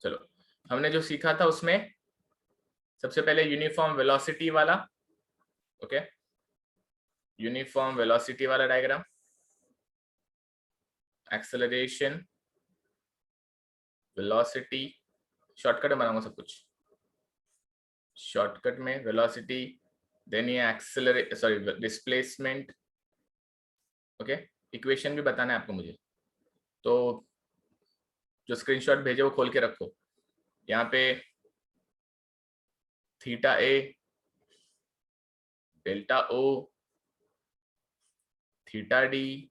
चलो, हमने जो सीखा था उसमें सबसे पहले यूनिफॉर्म वेलोसिटी वाला, ओके, यूनिफॉर्म वेलोसिटी वाला डायग्राम, एक्सेलरेशन, वेलोसिटी, शॉर्टकट में बनाऊंगा सब कुछ, शॉर्टकट में वेलोसिटी, देन ये accelerate, sorry displacement, okay, equation भी बताना है आपको मुझे, तो जो स्क्रीनशॉट भेजे वो खोल के रखो। यहाँ पे थीटा ए, डेल्टा ओ, थीटा डी,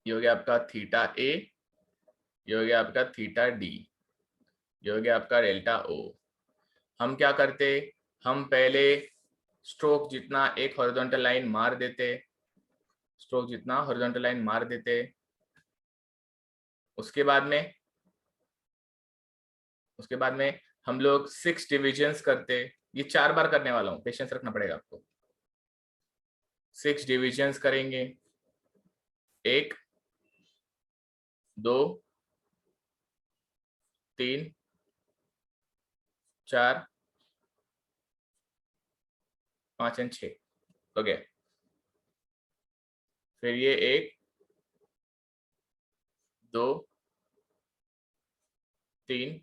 ये हो गया आपका थीटा ए, ये हो गया आपका थीटा डी, ये हो गया आपका डेल्टा ओ। हम क्या करते, हम पहले स्ट्रोक जितना एक हॉरिजॉन्टल लाइन मार देते, स्ट्रोक जितना हॉरिजॉन्टल लाइन मार देते, उसके बाद में हम लोग 6 डिविजन्स करते। ये 4 बार करने वाला हूँ, पेशेंस रखना पड़ेगा आपको। 6 डिविजन्स करेंगे, 1 2 3 4 5 और 6, ओके। फिर ये 1 2 3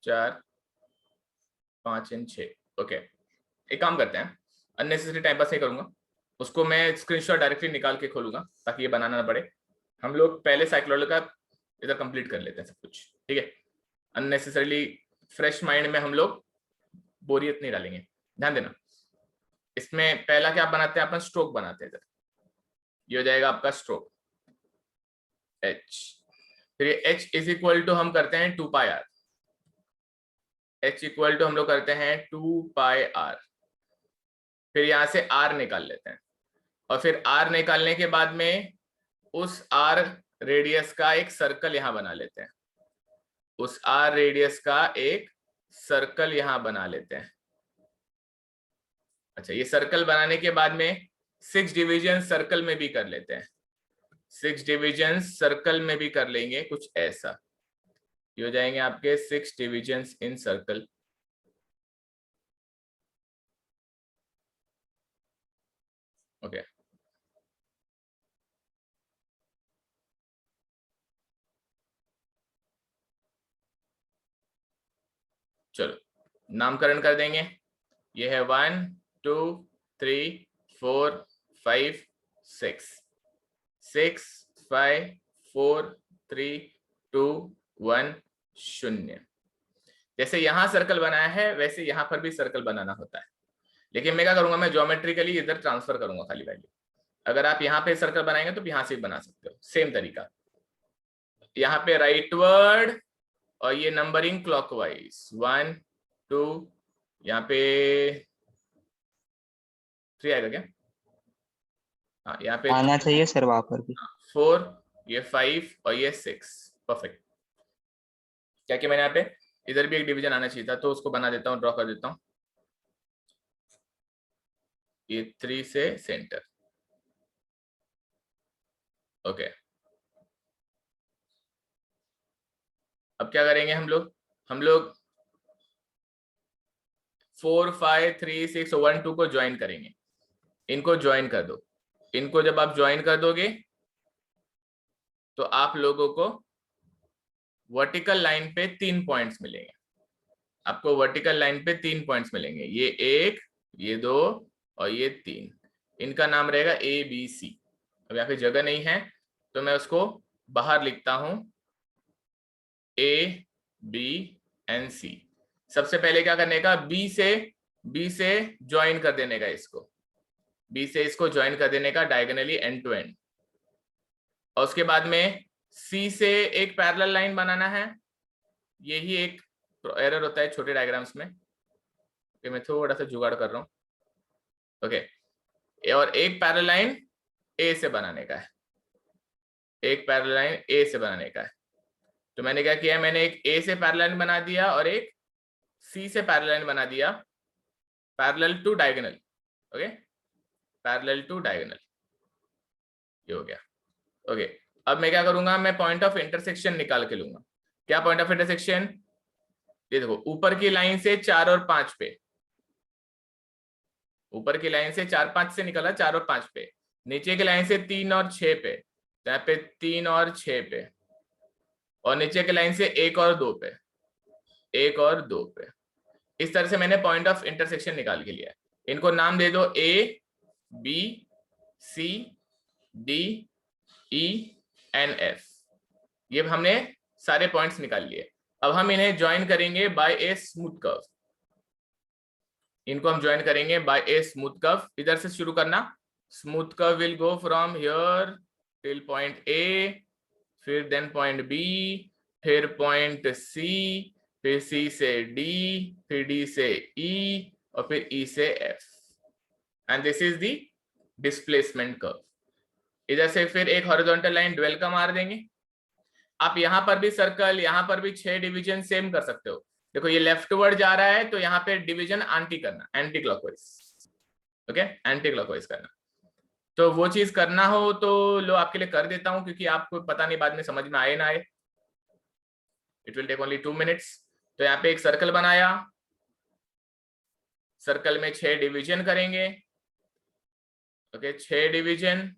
4 5 और 6, ओके। एक काम करते हैं, अननेसेसरी टाइम पास नहीं करूंगा, उसको मैं स्क्रीनशॉट डायरेक्टली निकाल के खोलूंगा ताकि ये बनाना ना पड़े। हम लोग पहले साइक्लोइड का इधर कंप्लीट कर लेते हैं सब कुछ, ठीक है। अननेसेसरीली फ्रेश माइंड में हम लोग बोरियत नहीं डालेंगे, ध्यान देना। इसमें पहला क्या बनाते हैं, अपन स्ट्रोक बनाते हैं इधर, ये हो जाएगा आपका स्ट्रोक एच। फिर ये एच इज इक्वल टू हम करते हैं 2 पाई आर, एच इक्वल टू हम लोग करते हैं 2 पाई आर। फिर यहां से आर निकाल लेते हैं, और फिर आर निकालने के बाद में उस आर रेडियस का एक सर्कल यहां बना लेते हैं, उस आर रेडियस का एक सर्कल यहां बना लेते हैं। अच्छा, ये सर्कल बनाने के बाद में 6 डिविजन सर्कल में भी कर लेते हैं, 6 डिविजन सर्कल में भी कर लेंगे कुछ ऐसा, ये हो जाएंगे आपके 6 डिविजन इन सर्कल, ओके। चलो नामकरण कर देंगे, ये है 1 2 3 4 5 6, 6 5 4 3 2 1 0। जैसे यहां सर्कल बनाया है वैसे यहां पर भी सर्कल बनाना होता है, लेकिन मैं क्या करूंगा, मैं ज्योमेट्रिकली इधर ट्रांसफर करूंगा खाली वैल्यू। अगर आप यहाँ पे सर्कल बनाएंगे तो यहां से भी बना सकते हो, सेम तरीका। यहाँ पे राइटवर्ड और ये नंबरिंग क्लॉकवाइज 1 2, यहाँ पे 3 आएगा क्या, हाँ यहाँ पे आना चाहिए सर वहां पर भी। 4, ये 5 और ये 6, परफेक्ट। क्या कि मैंने यहाँ पे इधर भी एक डिवीजन आना चाहिए था, तो उसको बना देता हूँ, ड्रॉ कर देता हूँ, ये 3 से सेंटर, ओके। अब क्या करेंगे हम लोग 4 5 3 6 1 2 को ज्वाइन करेंगे, इनको ज्वाइन कर दो। इनको जब आप ज्वाइन कर दोगे तो आप लोगों को वर्टिकल लाइन पे 3 पॉइंट्स मिलेंगे, आपको वर्टिकल लाइन पे 3 पॉइंट्स मिलेंगे, ये 1 ये 2 और ये 3, इनका नाम रहेगा ए बी सी। अब यहाँ पे जगह नहीं है तो मैं उसको बाहर लिखता हूं, ए बी एंड सी। सबसे पहले क्या करने का, बी से ज्वाइन कर देने का, इसको बी से इसको ज्वाइन कर देने का डायगोनली एंड टू एंड, और उसके बाद में सी से एक पैरेलल लाइन बनाना है। यही एक एरर होता है छोटे डायग्राम्स में, कि मैं थोड़ा सा जुगाड़ कर रहा हूं, ओके। और एक पैरेलल लाइन ए से बनाने का है, एक पैरेलल लाइन ए से बनाने का है। तो मैंने क्या किया, मैंने एक ए से पैरेलल लाइन बना दिया और एक सी से पैरेलल लाइन बना दिया, parallel to diagonal, okay, parallel to diagonal, ये हो गया, ओके। अब मैं क्या करूंगा, मैं पॉइंट ऑफ इंटरसेक्शन निकाल के लूंगा। क्या पॉइंट ऑफ इंटरसेक्शन, ये देखो ऊपर की लाइन से 4 और 5 पे, ऊपर की लाइन से 4 5 से निकला 4 और 5 पे, नीचे की लाइन से 3 और 6 पे, तो यहाँ पे 3 और 6 पे, और नीचे की लाइन से 1 और 2 पे, 1 और 2 पे। इस तरह से मैंने पॉइंट ऑफ इंटरसेक्शन निकाल के लिया। इनको नाम दे दो A B C D E and F. ये हमने सारे पॉइंट्स निकाल लिए। अब हम इन्हें ज्वाइन करेंगे बाय ए स्मूथ कर्व। इनको हम ज्वाइन करेंगे बाय ए स्मूथ कर्व। इधर से शुरू करना, smooth curve will go from here till point A, फिर देन पॉइंट बी, फिर पॉइंट सी, फिर सी से डी, फिर डी से ई, और फिर ई से F. And this is the displacement curve. इधर से फिर एक हॉरिजॉन्टल लाइन ड्वेल का मार देंगे। आप यहां पर भी सर्कल, यहां पर भी 6 डिवीजन सेम कर सकते हो। देखो ये लेफ्टवर्ड जा रहा है तो यहाँ पे डिवीजन एंटी करना, anti clockwise. Okay, anti clockwise करना। तो वो चीज करना हो तो लो आपके लिए कर देता हूं, क्योंकि आपको पता नहीं बाद में समझ में आए ना आए। It will take only 2 minutes. तो यहाँ पे एक सर्कल बनाया, सर्कल में 6 डिवीजन करेंगे। Okay, 6 division.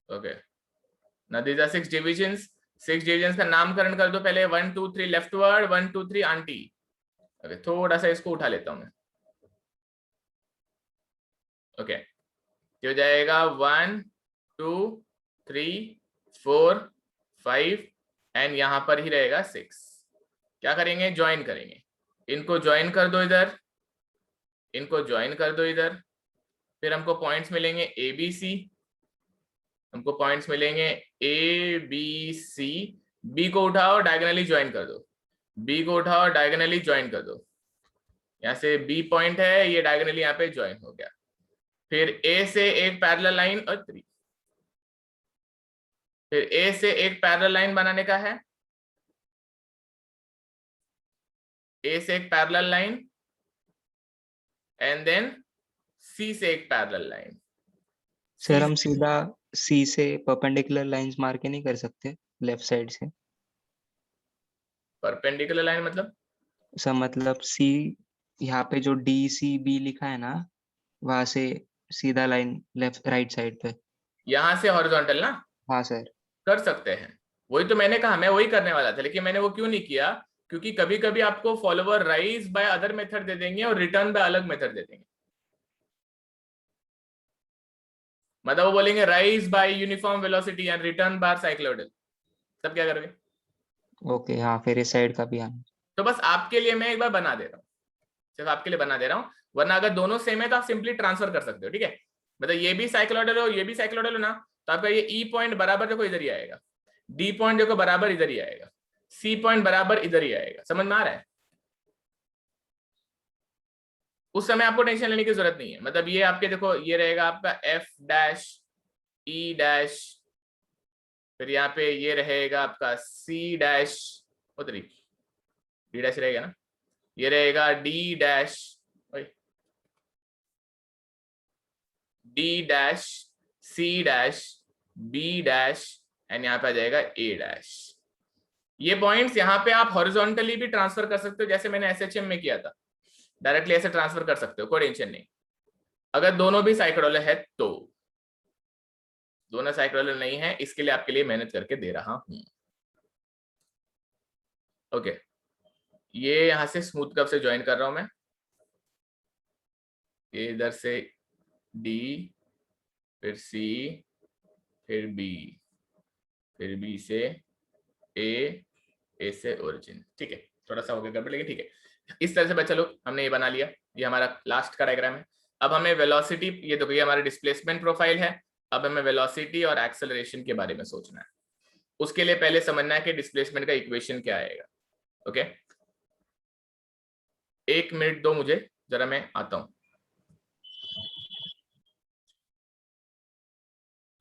Okay, now these are 6 divisions। 6 division का नामकरण कर दो पहले। 1 2 3 लेफ्टवर्ड, 1 2 3 आंटी। ओके, थोड़ा सा इसको उठा लेता हूं मैं। ओके, हो जाएगा 1 2 3 4 5 एंड यहां पर ही रहेगा 6। क्या करेंगे, ज्वाइन करेंगे। इनको ज्वाइन कर दो इधर, इनको ज्वाइन कर दो इधर। फिर हमको पॉइंट्स मिलेंगे ए बी सी, हमको पॉइंट्स मिलेंगे ए बी सी। बी को उठाओ डायगोनली ज्वाइन कर दो, बी को उठाओ डायगोनली ज्वाइन कर दो। यहाँ से बी पॉइंट है, ये डायगोनली यहाँ पे ज्वाइन हो गया। फिर ए से एक पैरेलल लाइन और 3, फिर ए से एक पैरेलल लाइन बनाने का है, ए से एक पैरेलल लाइन एंड देन सी से एक पैरेलल लाइन। सर हम सीधा सी से परपेंडिकुलर लाइंस मार के नहीं कर सकते लेफ्ट साइड से? परपेंडिकुलर लाइन मतलब? सर मतलब सी, यहाँ पे जो डी सी बी लिखा है ना, वहां से सीधा लाइन लेफ्ट राइट साइड पे। यहां से हॉरिजॉन्टल ना? हाँ सर। कर सकते हैं, वही तो मैंने कहा, मैं वही करने वाला था, लेकिन मैंने वो क्यों नहीं किया, क्योंकि कभी कभी आपको follower rise by other method दे देंगे और रिटर्न बाय अलग मेथड दे देंगे। मतलब वो बोलेंगे rise by uniform velocity and return by cycloidal, तब क्या करोगे? ओके हाँ, फिर इस साइड का भी आना। तो बस आपके लिए मैं एक बार बना दे रहा हूँ, सिर्फ आपके लिए बना दे रहा हूँ। वरना अगर दोनों सेम है तो आप सिंपली ट्रांसफर कर सकते हो, ठीक है। मतलब ये भी साइक्लोइडल हो, ये भी साइक्लोइडल हो ना, तो आपका ये ई पॉइंट बराबर देखो इधर ही आएगा, डी पॉइंट देखो बराबर इधर ही आएगा, सी पॉइंट बराबर इधर ही आएगा। समझ में आ रहा है? उस समय आपको टेंशन लेने की जरूरत नहीं है। मतलब ये आपके देखो, ये रहेगा आपका एफ डैश ई डैश, फिर यहाँ पे ये रहेगा आपका सी डैश, उधर डी डैश रहेगा ना, ये रहेगा D dash, D dash, C dash, B dash and यहाँ पे आ जाएगा ए डैश। ये पॉइंट्स यहाँ पे आप हॉरिजॉन्टली भी ट्रांसफर कर सकते हो, जैसे मैंने एसएचएम में किया था, डायरेक्टली ऐसे ट्रांसफर कर सकते हो, कोई टेंशन नहीं। अगर दोनों भी साइक्लोइडल है तो, दोनों साइक्लोइडल नहीं है, इसके लिए आपके लिए मेहनत करके दे रहा हूं। ओके, ये यहां से स्मूथ कर्व से ज्वाइन कर रहा हूं मैं, ये इधर से डी, फिर सी, फिर बी, फिर बी से ए से ओरिजिन। ठीक है, थोड़ा सा हो गया गड़बड़, लेकिन ठीक है। इस तरह से बच्चा लोग हमने ये बना लिया, ये हमारा लास्ट का डायग्राम है। अब हमें वेलोसिटी, ये देखो ये हमारा डिस्प्लेसमेंट प्रोफाइल है। अब हमें वेलोसिटी और एक्सेलरेशन के बारे में सोचना है। उसके लिए पहले समझना है कि डिस्प्लेसमेंट का इक्वेशन क्या आएगा। ओके, 1 मिनट दो मुझे, जरा मैं आता हूं।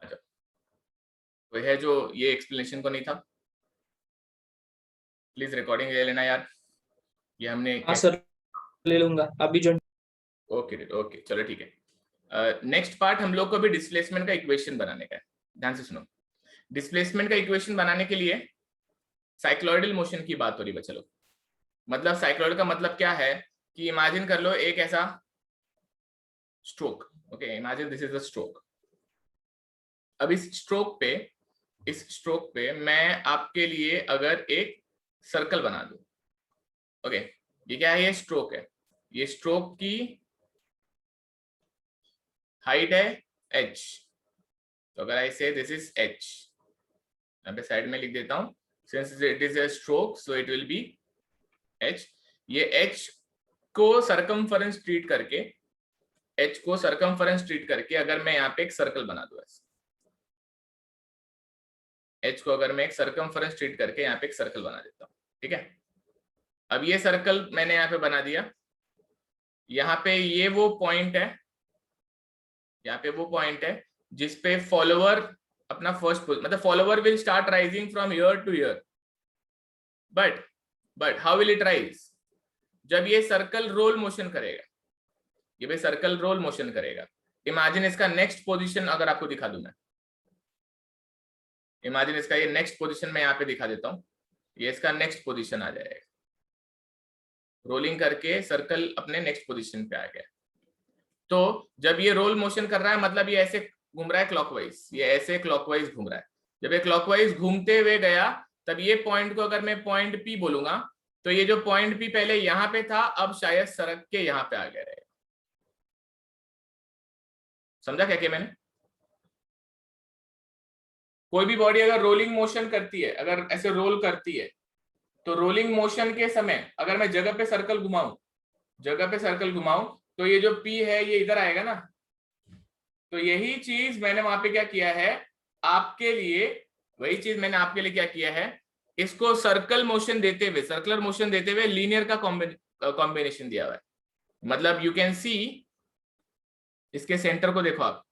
अच्छा, कोई है जो ये एक्सप्लेनेशन को नहीं था? प्लीज रिकॉर्डिंग ले लेना यार, ये हमने हाँ सर, ले लूंगा अभी जो। ओके ओके चलो ठीक है। नेक्स्ट पार्ट हम लोग को अभी डिस्प्लेसमेंट का इक्वेशन बनाने का है। ध्यान से सुनो, डिस्प्लेसमेंट का इक्वेशन बनाने के लिए साइक्लॉइडल मोशन की बात हो रही है। चलो, मतलब साइक्लॉइड का मतलब क्या है कि इमेजिन कर लो एक ऐसा stroke. Okay, imagine this is a stroke. अब इस स्ट्रोक पे मैं आपके लिए अगर एक सर्कल बना दूं। ओके, ये क्या है? ये स्ट्रोक है। ये स्ट्रोक की हाइट है h। तो अगर आई से दिस इज h, यहाँ पे साइड में लिख देता हूं, since it is a stroke so it will B h। ये h को सरकमफरेंस ट्रीट करके, अगर मैं यहाँ पे एक सर्कल बना दूं, h को अगर मैं एक सरकमफरेंस ट्रीट करके यहाँ पे एक सर्कल बना देता हूँ, ठीक है। अब ये सर्कल मैंने यहाँ पे बना दिया। यहाँ पे ये वो पॉइंट है, यहाँ पे वो पॉइंट है जिसपे फॉलोवर अपना फर्स्ट, मतलब follower will start rising from year two year, but how will it rise? जब ये सर्कल रोल मोशन करेगा, ये भाई सर्कल रोल मोशन करेगा। इमेजिन इसका नेक्स्ट पोजीशन अगर आपको दिखा दूं मैं, इमेजिन इसका ये नेक्स्ट पोजीशन में यहाँ पे दिखा देता हूं, ये इसका नेक्स्ट पोजीशन आ जाएगा, रोलिंग करके सर्कल अपने नेक्स्ट पोजीशन पे आ गया। तो जब ये रोल मोशन कर रहा है, मतलब ये ऐसे घूम रहा है क्लॉकवाइज, ये ऐसे क्लॉकवाइज घूम रहा है। जब ये क्लॉकवाइज घूमते हुए गया, तब ये पॉइंट को अगर मैं पॉइंट पी बोलूंगा, तो ये जो पॉइंट पी पहले यहां पे था, अब शायद सरक के यहां पे आ गया रहेगा। समझा क्या कि मैंने? कोई भी बॉडी अगर रोलिंग मोशन करती है, अगर ऐसे रोल करती है, तो रोलिंग मोशन के समय अगर मैं जगह पे सर्कल घुमाऊं, तो ये जो पी है ये इधर आएगा ना। तो यही चीज मैंने वहां पे क्या किया है आपके लिए, वही चीज मैंने आपके लिए क्या किया है, इसको सर्कुलर मोशन देते हुए लीनियर का कॉम्बिनेशन दिया हुआ है। मतलब यू कैन सी, इसके सेंटर को देखो आप,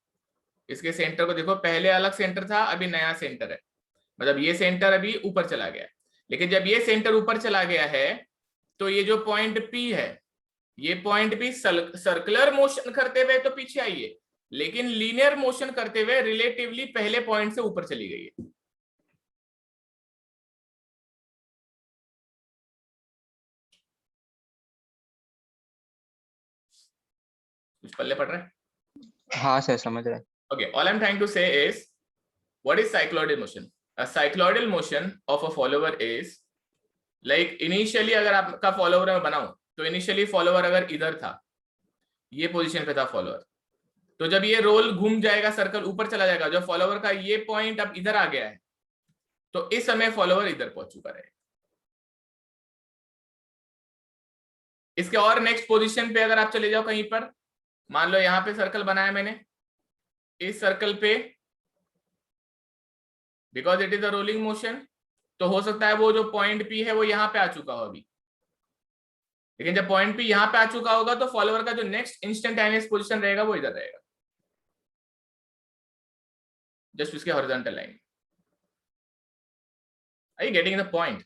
इसके सेंटर को देखो, पहले अलग सेंटर था, अभी नया सेंटर है। मतलब ये सेंटर अभी ऊपर चला गया, लेकिन जब ये सेंटर ऊपर चला गया है, तो ये जो पॉइंट पी है, ये पॉइंट पी सर्कुलर मोशन करते हुए तो पीछे आई है, लेकिन लीनियर मोशन करते हुए रिलेटिवली पहले पॉइंट से ऊपर चली गई है। कुछ पल्ले पड़ रहा है? हाँ सर, समझ रहा है। Okay, all I'm trying to say is, what is cycloidal motion? A cycloidal motion of a follower is like initially, अगर आपका फॉलोवर मैं बनाऊं, तो इनिशियली फॉलोवर अगर इधर था, ये पोजीशन पे था फॉलोअर, तो जब ये रोल घूम जाएगा, सर्कल ऊपर चला जाएगा, जब फॉलोवर का ये पॉइंट अब इधर आ गया है, तो इस समय फॉलोवर इधर पहुंच चुका रहेगा। इसके और नेक्स्ट पोजीशन पे अगर आप चले जाओ कहीं पर, मान लो यहां पे सर्कल बनाया मैंने, इस सर्कल पे because it is a rolling motion, तो हो सकता है वो जो पॉइंट पी है वो यहां पे आ चुका हो अभी, लेकिन जब पॉइंट पी यहां पे आ चुका होगा, तो फॉलोअर का जो नेक्स्ट इंस्टेंटेनियस पोजीशन रहेगा वो इधर रहेगा, जस्ट उसके horizontal line. Are you getting the point?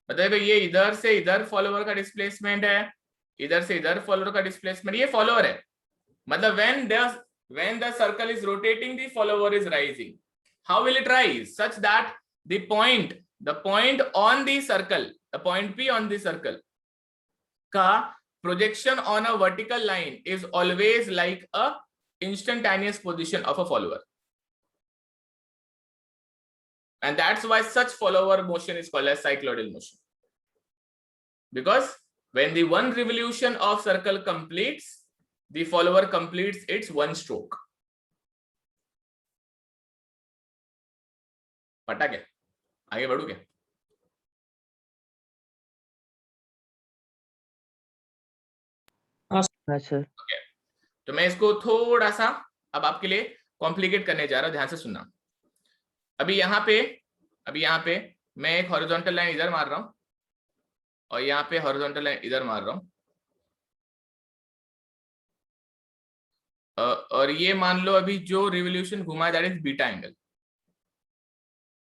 मतलब ये इधर से इधर फॉलोअर का डिस्प्लेसमेंट है, इधर से इधर फॉलोअर का डिस्प्लेसमेंट, ये फॉलोअर है। मतलब when the circle is rotating, the follower is rising. How will it rise? Such that the point on the circle, the point P on the circle का projection on a vertical line is always like a instantaneous position of a follower, and that's why such follower motion is called as cycloidal motion, because when the one revolution of circle completes, the follower completes its one stroke. पता क्या? आगे बढ़ू क्या? हाँ sir. Okay. तो मैं इसको थोड़ा सा अब आपके लिए कॉम्प्लिकेट करने जा रहा हूं, ध्यान से सुनना। अभी यहाँ पे मैं एक हॉरिजॉन्टल लाइन इधर मार रहा हूं, और यहाँ पे हॉरिजॉन्टल लाइन इधर मार रहा हूं, और ये मान लो अभी जो रिवोल्यूशन घुमा है दैट इज बीटा एंगल।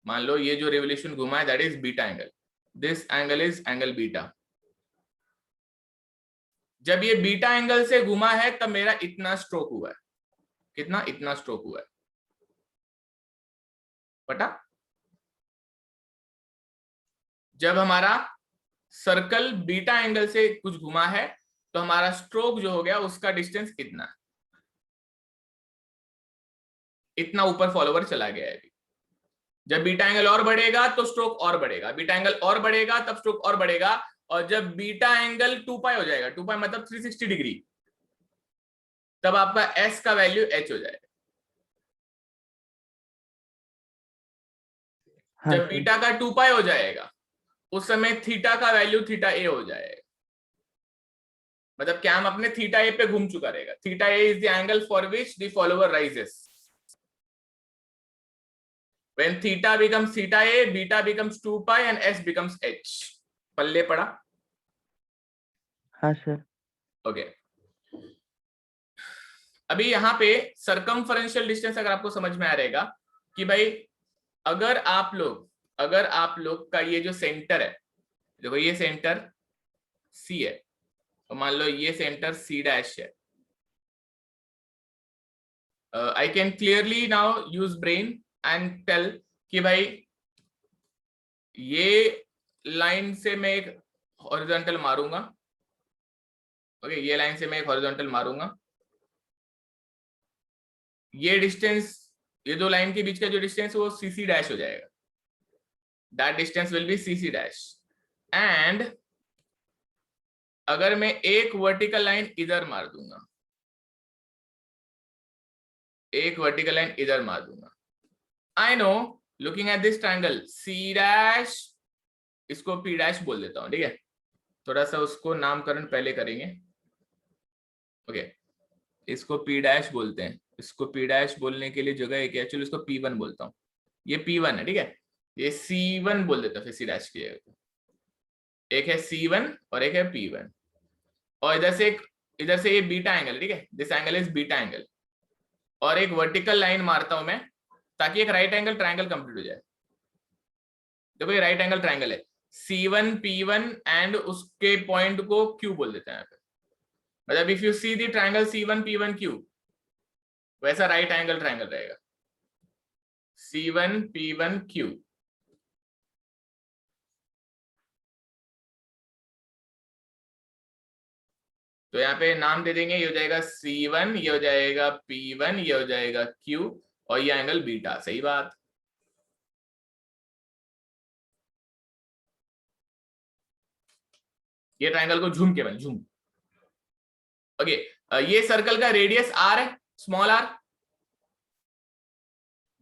मान लो ये जो रिवोल्यूशन घुमा है that is beta angle, this angle is angle beta. जब ये बीटा एंगल से घुमा है तब मेरा इतना स्ट्रोक हुआ है। कितना? इतना स्ट्रोक हुआ है। पता? जब हमारा सर्कल बीटा एंगल से कुछ घुमा है तो हमारा स्ट्रोक जो हो गया उसका डिस्टेंस इतना है, इतना ऊपर फॉलोवर चला गया है। जब बीटा एंगल और बढ़ेगा तो स्ट्रोक और बढ़ेगा, बीटा एंगल और बढ़ेगा तब स्ट्रोक और बढ़ेगा, और जब बीटा एंगल 2 पाई हो जाएगा, 2 पाई मतलब 360 डिग्री, तब आपका एस का वैल्यू एच हो जाएगा। हाँ जब बीटा का 2 पाई हो जाएगा उस समय थीटा का वैल्यू थीटा ए हो जाएगा। मतलब क्या हम अपने थीटा ए पे घूम चुका रहेगा। Theta A is the angle for which the follower rises. When theta becomes theta a, beta becomes 2 pi and s becomes h. पल्ले पड़ा? हाँ सर। ओके। अभी यहाँ पे सर्कमफरेंशियल डिस्टेंस अगर आपको समझ में आ रहेगा कि भाई अगर आप लोग का ये जो सेंटर है, देखो ये सेंटर C है, तो मान लो ये सेंटर C डैश है। I can clearly now use brain and tell कि भाई ये लाइन से मैं एक हॉरिजॉन्टल मारूंगा। ओके, ये लाइन से मैं एक हॉरिजॉन्टल मारूंगा। ये डिस्टेंस, ये दो लाइन के बीच का जो डिस्टेंस वो CC डैश हो जाएगा। That distance will be CC dash. And अगर मैं एक वर्टिकल लाइन इधर मार दूंगा, एक वर्टिकल लाइन इधर मार दूंगा, I know looking at this triangle C dash, इसको P डैश बोल देता हूं, ठीक है। थोड़ा सा उसको नामकरण पहले करेंगे। ओके, इसको P डैश बोलते हैं। इसको P डैश बोलने के लिए जगह है कि एक्चुअली इसको P1 बोलता हूं। ये P1 है, ठीक है। ये C1 बोल देता हूं फिर C डैश की जगह। एक है C1 और एक है P1, और इधर से ये बीटा एंगल, ठीक है, this angle is beta angle, और एक वर्टिकल लाइन मारता हूं मैं ताकि एक राइट एंगल ट्रायंगल कंप्लीट हो जाए। देखो ये राइट एंगल ट्रायंगल है, C1 P1 एंड उसके पॉइंट को Q बोल देते हैं यहाँ पे। मतलब if you see the triangle C1 P1 Q, वैसा राइट एंगल ट्रायंगल रहेगा C1 P1 Q। तो यहाँ पे नाम दे देंगे, ये हो जाएगा C1, ये हो जाएगा P1, ये हो जाएगा Q, और ये एंगल बीटा। सही बात। ये ट्रायंगल को झूम के बन, झूम। ओके, ये सर्कल का रेडियस r है, small r,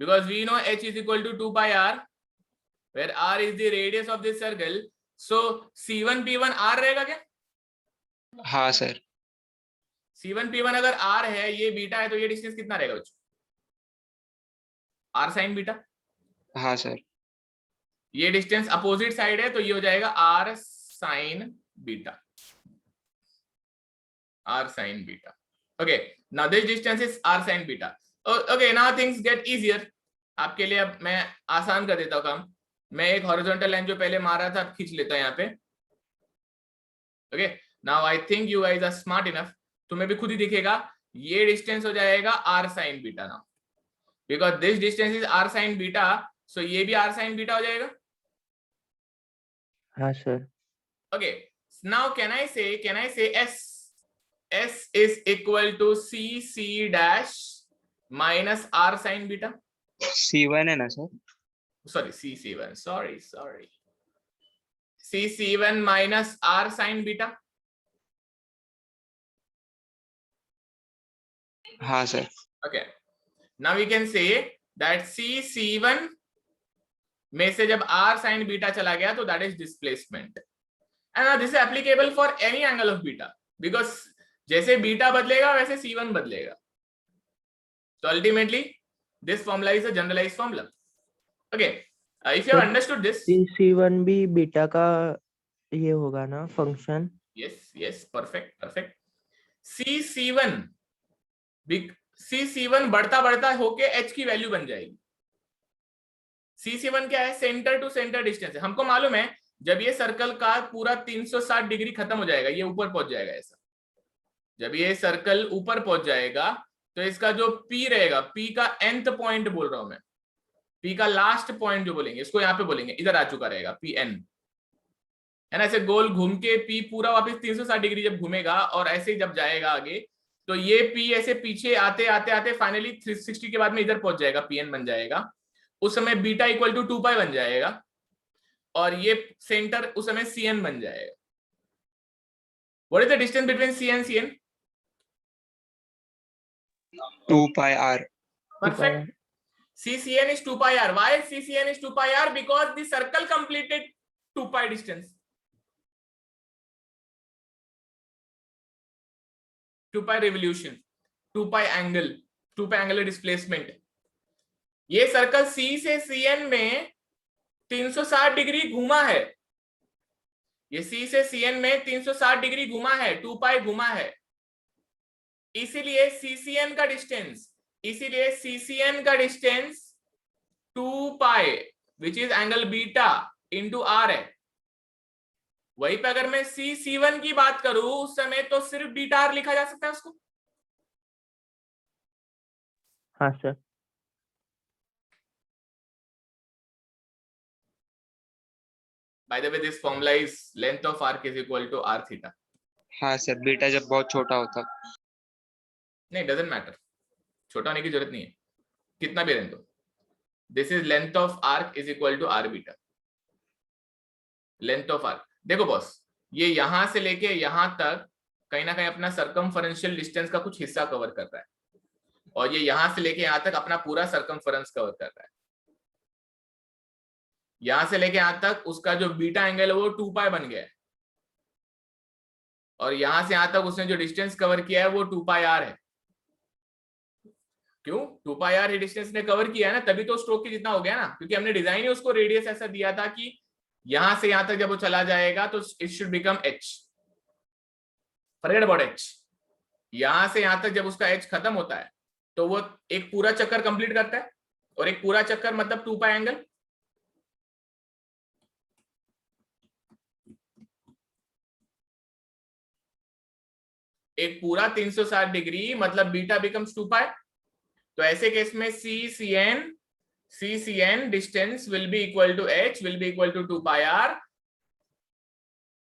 because we know h is equal to 2 pi r, where r is the radius of this circle. So C1 P1 r रहेगा क्या? हाँ सर। C1 P1 अगर r है, ये beta है, तो ये डिस्टेंस कितना रहेगा बच्चों? r sin beta. हाँ सर। ये डिस्टेंस अपोजिट साइड है, तो ये हो जाएगा r sin beta. r sin beta. Okay, now this distance is r sin beta. Okay, now things get easier। आपके लिए अब मैं आसान कर देता हूँ काम। मैं एक हॉरिजॉन्टल लाइन जो पहले मारा था अब खींच लेता हूँ यहाँ पे। Okay, now I think you guys are smart enough। तुम्हें भी खुद ही दिखेगा, ये डिस्टेंस हो जाएगा r sin बीटा ना, because this distance is r sin beta, so ये भी r sin बीटा हो जाएगा। हाँ sir. Okay, now can I say S is equal to C dash minus R sin beta? C1 है ना sir? Sorry, C1, sorry, C1 minus R sin beta? हाँ sir. Okay, now we can say that C1 में से जब R sin beta चला गया तो that is displacement, and now this is applicable for any angle of beta, because जैसे beta बदलेगा वैसे C1 बदलेगा। तो ultimately this formula is a generalised formula. Okay, if you have understood this, C1 भी beta का ये होगा ना फंक्शन? Yes, perfect. C1 बढ़ता बढ़ता होके h की वैल्यू बन जाएगी। CC1 क्या है? सेंटर टू सेंटर डिस्टेंस है। हमको मालूम है जब ये सर्कल का पूरा 360 डिग्री खत्म हो जाएगा, ये ऊपर पहुंच जाएगा ऐसा, जब ये सर्कल ऊपर पहुंच जाएगा तो इसका जो P रहेगा, P का nth पॉइंट बोल रहा हूं मैं, P का लास्ट पॉइंट जो बोलेंगे इसको यहाँ पे बोलेंगे, इधर आ चुका रहेगा Pn, है ना। ऐसे गोल घूम के P पूरा वापस 360 डिग्री जब घूमेगा और ऐसे ही जब जाएगा आगे, तो ये P ऐसे पीछे आते आते आते फाइनली 360 के बाद में इधर पहुंच जाएगा, Pn बन जाएगा। उस समय बीटा इक्वल टू 2π बन जाएगा और ये सेंटर उस समय Cn बन जाएगा। What is the distance between C and Cn? 2πr. Perfect. CCN is 2πr. Why CCN is 2πr? Because the circle completed 2π distance. 2π revolution, 2π angle, 2π angular displacement. ये circle C से Cn में 360 degree घुमा है, ये C से Cn में 360 degree घुमा है, 2π घुमा है। इसीलिए CCN का डिस्टेंस, इसीलिए CCN का distance 2π which is angle beta into R है। वहीं पे अगर मैं CC1 की बात करूं उस समय तो सिर्फ बीटा आर लिखा जा सकता है उसको। हाँ sir. By the way, this formula is length of arc is equal to r theta. हाँ सर, बीटा जब बहुत छोटा होता। नहीं, डजंट मैटर, छोटा होने की जरूरत नहीं है, कितना भी रहने दो। This is length of arc is equal to R beta. Length of arc देखो बॉस, ये यहां से लेके यहां तक कहीं ना कहीं अपना सर्कमफरेंशियल डिस्टेंस का कुछ हिस्सा कवर कर रहा है, और ये यहां से लेके यहां तक अपना पूरा सर्कमफरेंस कवर कर रहा है। यहां से लेके यहां तक उसका जो बीटा एंगल है वो 2π बन गया है, और यहां से यहां तक उसने जो डिस्टेंस कवर किया है वो 2πr है। क्यों 2πr ही डिस्टेंस ने कवर किया है ना, तभी तो स्ट्रोक की जितना हो गया ना, क्योंकि हमने डिजाइन ही उसको रेडियस ऐसा दिया था कि यहां से यहां तक जब वो चला जाएगा तो it should become h। Forget about h। यहां से यहां तक जब उसका h खत्म होता है तो वो एक पूरा चक्कर कंप्लीट करता है, और एक पूरा चक्कर मतलब 2π एंगल। एक पूरा 360 डिग्री मतलब बीटा बिकम्स 2π। तो ऐसे केस में CCN distance will be equal to h, will be equal to 2πr,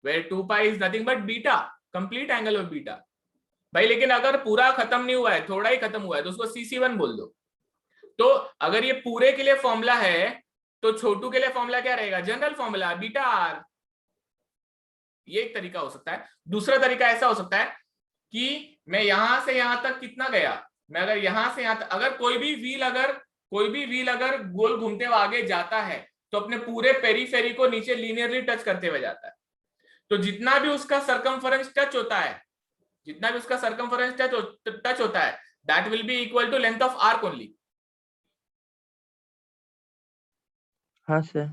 where 2π is nothing but beta, complete angle of beta। भाई लेकिन अगर पूरा खत्म नहीं हुआ है, थोड़ा ही खत्म हुआ है, तो उसको CC1 बोल दो। तो अगर ये पूरे के लिए फॉर्मूला है तो छोटू के लिए फॉर्मूला क्या रहेगा? General formula beta R. ये एक तरीका हो सकता है। दूसरा तरीका ऐसा हो सकता है कि मैं यहां से यहां तक कितना गया, मैं अगर यहां से यहां तक अगर कोई भी व्हील अगर गोल घूमते हुए आगे जाता है तो अपने पूरे पेरीफेरी को नीचे लीनियरली टच करते हुए जाता है। तो जितना भी उसका सर्कमफरेंस टच होता है, जितना भी उसका सर्कमफरेंस टच होता है, that will be equal to length of arc only. हाँ सर।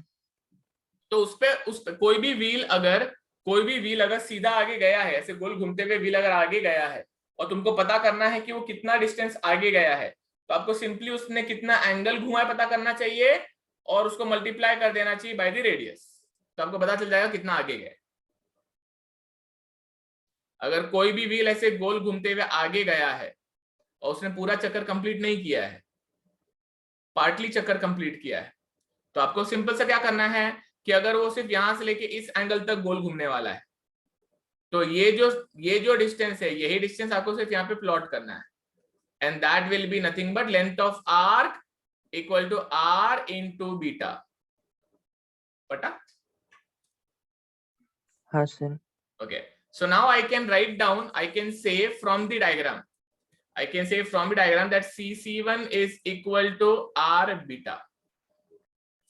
तो उस पे कोई भी व्हील अगर सीधा आगे गया है, ऐसे गोल घूमते हुए व्हील अगर आगे गया है और तुमको पता करना है कि वो कितना डिस्टेंस आगे गया है, तो आपको सिंपली उसने कितना एंगल घुमा है पता करना चाहिए और उसको मल्टीप्लाई कर देना चाहिए बाय द रेडियस, तो आपको पता चल जाएगा कितना आगे गया। अगर कोई भी व्हील ऐसे गोल घूमते हुए आगे गया है और उसने पूरा चक्कर कंप्लीट नहीं किया है, पार्टली चक्कर कंप्लीट किया है, तो आपको सिंपल से क्या करना है कि अगर वो सिर्फ यहां से लेके इस एंगल तक गोल घूमने वाला है, तो ये जो डिस्टेंस है, यही डिस्टेंस आपको सिर्फ यहाँ पे प्लॉट करना है, and that will be nothing but length of arc equal to r into beta. पता? हाँ sir. Okay, so now I can write down, I can say from the diagram that CC1 is equal to r beta।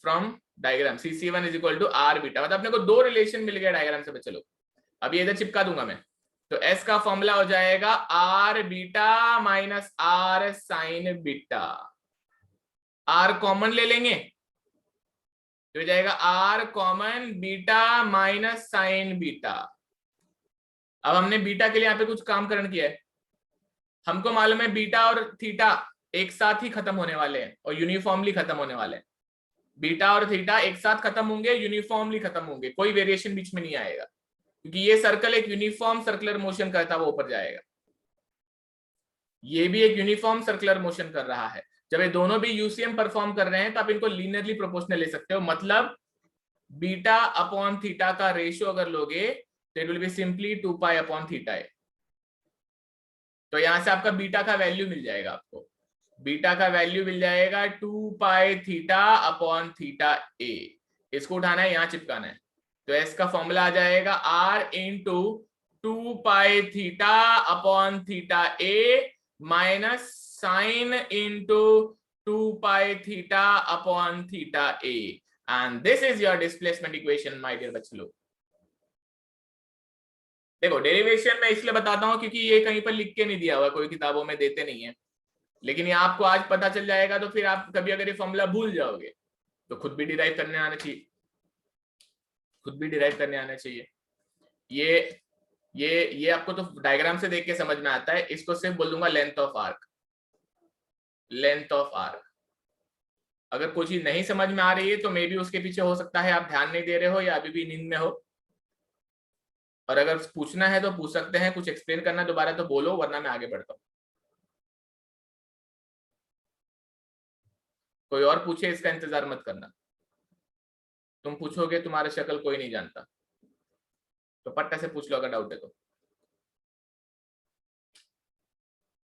from diagram CC1 is equal to r beta, मतलब अपने को दो relation मिल गया diagram से। चलो अभी इधर चिपका दूंगा मैं, तो S का फॉर्मूला हो जाएगा r beta minus r sign beta. r common ले लेंगे तो हो जाएगा r common beta minus sine beta. अब हमने बीटा के लिए यहाँ पे कुछ कामकरण किया है, हमको मालूम है बीटा और थीटा एक साथ ही खत्म होने वाले हैं और यूनिफॉर्मली खत्म होने वाले हैं। बीटा और थीटा एक साथ खत्म होंगे, यूनिफॉर्मली खत्म होंगे, कोई वेरिएशन बीच में नहीं आएगा, क्योंकि ये सर्कल एक यूनिफॉर्म सर्कुलर मोशन करता है, वो ऊपर जाएगा, ये भी एक यूनिफॉर्म सर्कुलर मोशन कर रहा है। जब ये दोनों भी यूसीएम परफॉर्म कर रहे हैं तो आप इनको लीनियरली प्रोपोर्शनल ले सकते हो, मतलब बीटा अपॉन थीटा का रेशियो अगर लोगे तो it will be simply 2 pi upon theta A. तो यहां से आपका बीटा का वैल्यू मिल जाएगा, आपको बीटा का वैल्यू मिल जाएगा 2 पाई थीटा अपॉन थीटा ए। इसको उठाना है, यहां चिपकाना है, तो एस का फॉर्मूला आ जाएगा R into 2 pi theta upon theta A minus sine into 2 pi theta upon theta A, and this is your displacement equation my dear बच्चों। देखो डेरिवेशन मैं इसलिए बताता हूं क्योंकि ये कहीं पर लिख के नहीं दिया हुआ, कोई किताबों में देते नहीं है, लेकिन ये आपको आज पता चल जाएगा, तो फिर आप कभी अगर ये फॉर्मूला भूल जाओगे तो खुद भी डिराइव करने आना चाहिए, खुद भी डिराइव करने आना चाहिए। ये आपको तो डायग्राम से देख के समझ में आता है, इसको सिर्फ बोल दूंगा length of arc, length of arc. अगर कोई चीज नहीं समझ में आ रही है तो मे बी उसके पीछे हो सकता है आप ध्यान नहीं दे रहे हो या अभी भी नींद में हो, और अगर पूछना है तो पूछ सकते हैं, कुछ एक्सप्लेन करना दोबारा तो बोलो, वरना मैं आगे बढ़ता हूं। कोई और पूछे इसका इंतजार मत करना, तुम पूछोगे तुम्हारा शक्ल कोई नहीं जानता, तो पट्टा से पूछ लो अगर डाउट है तो।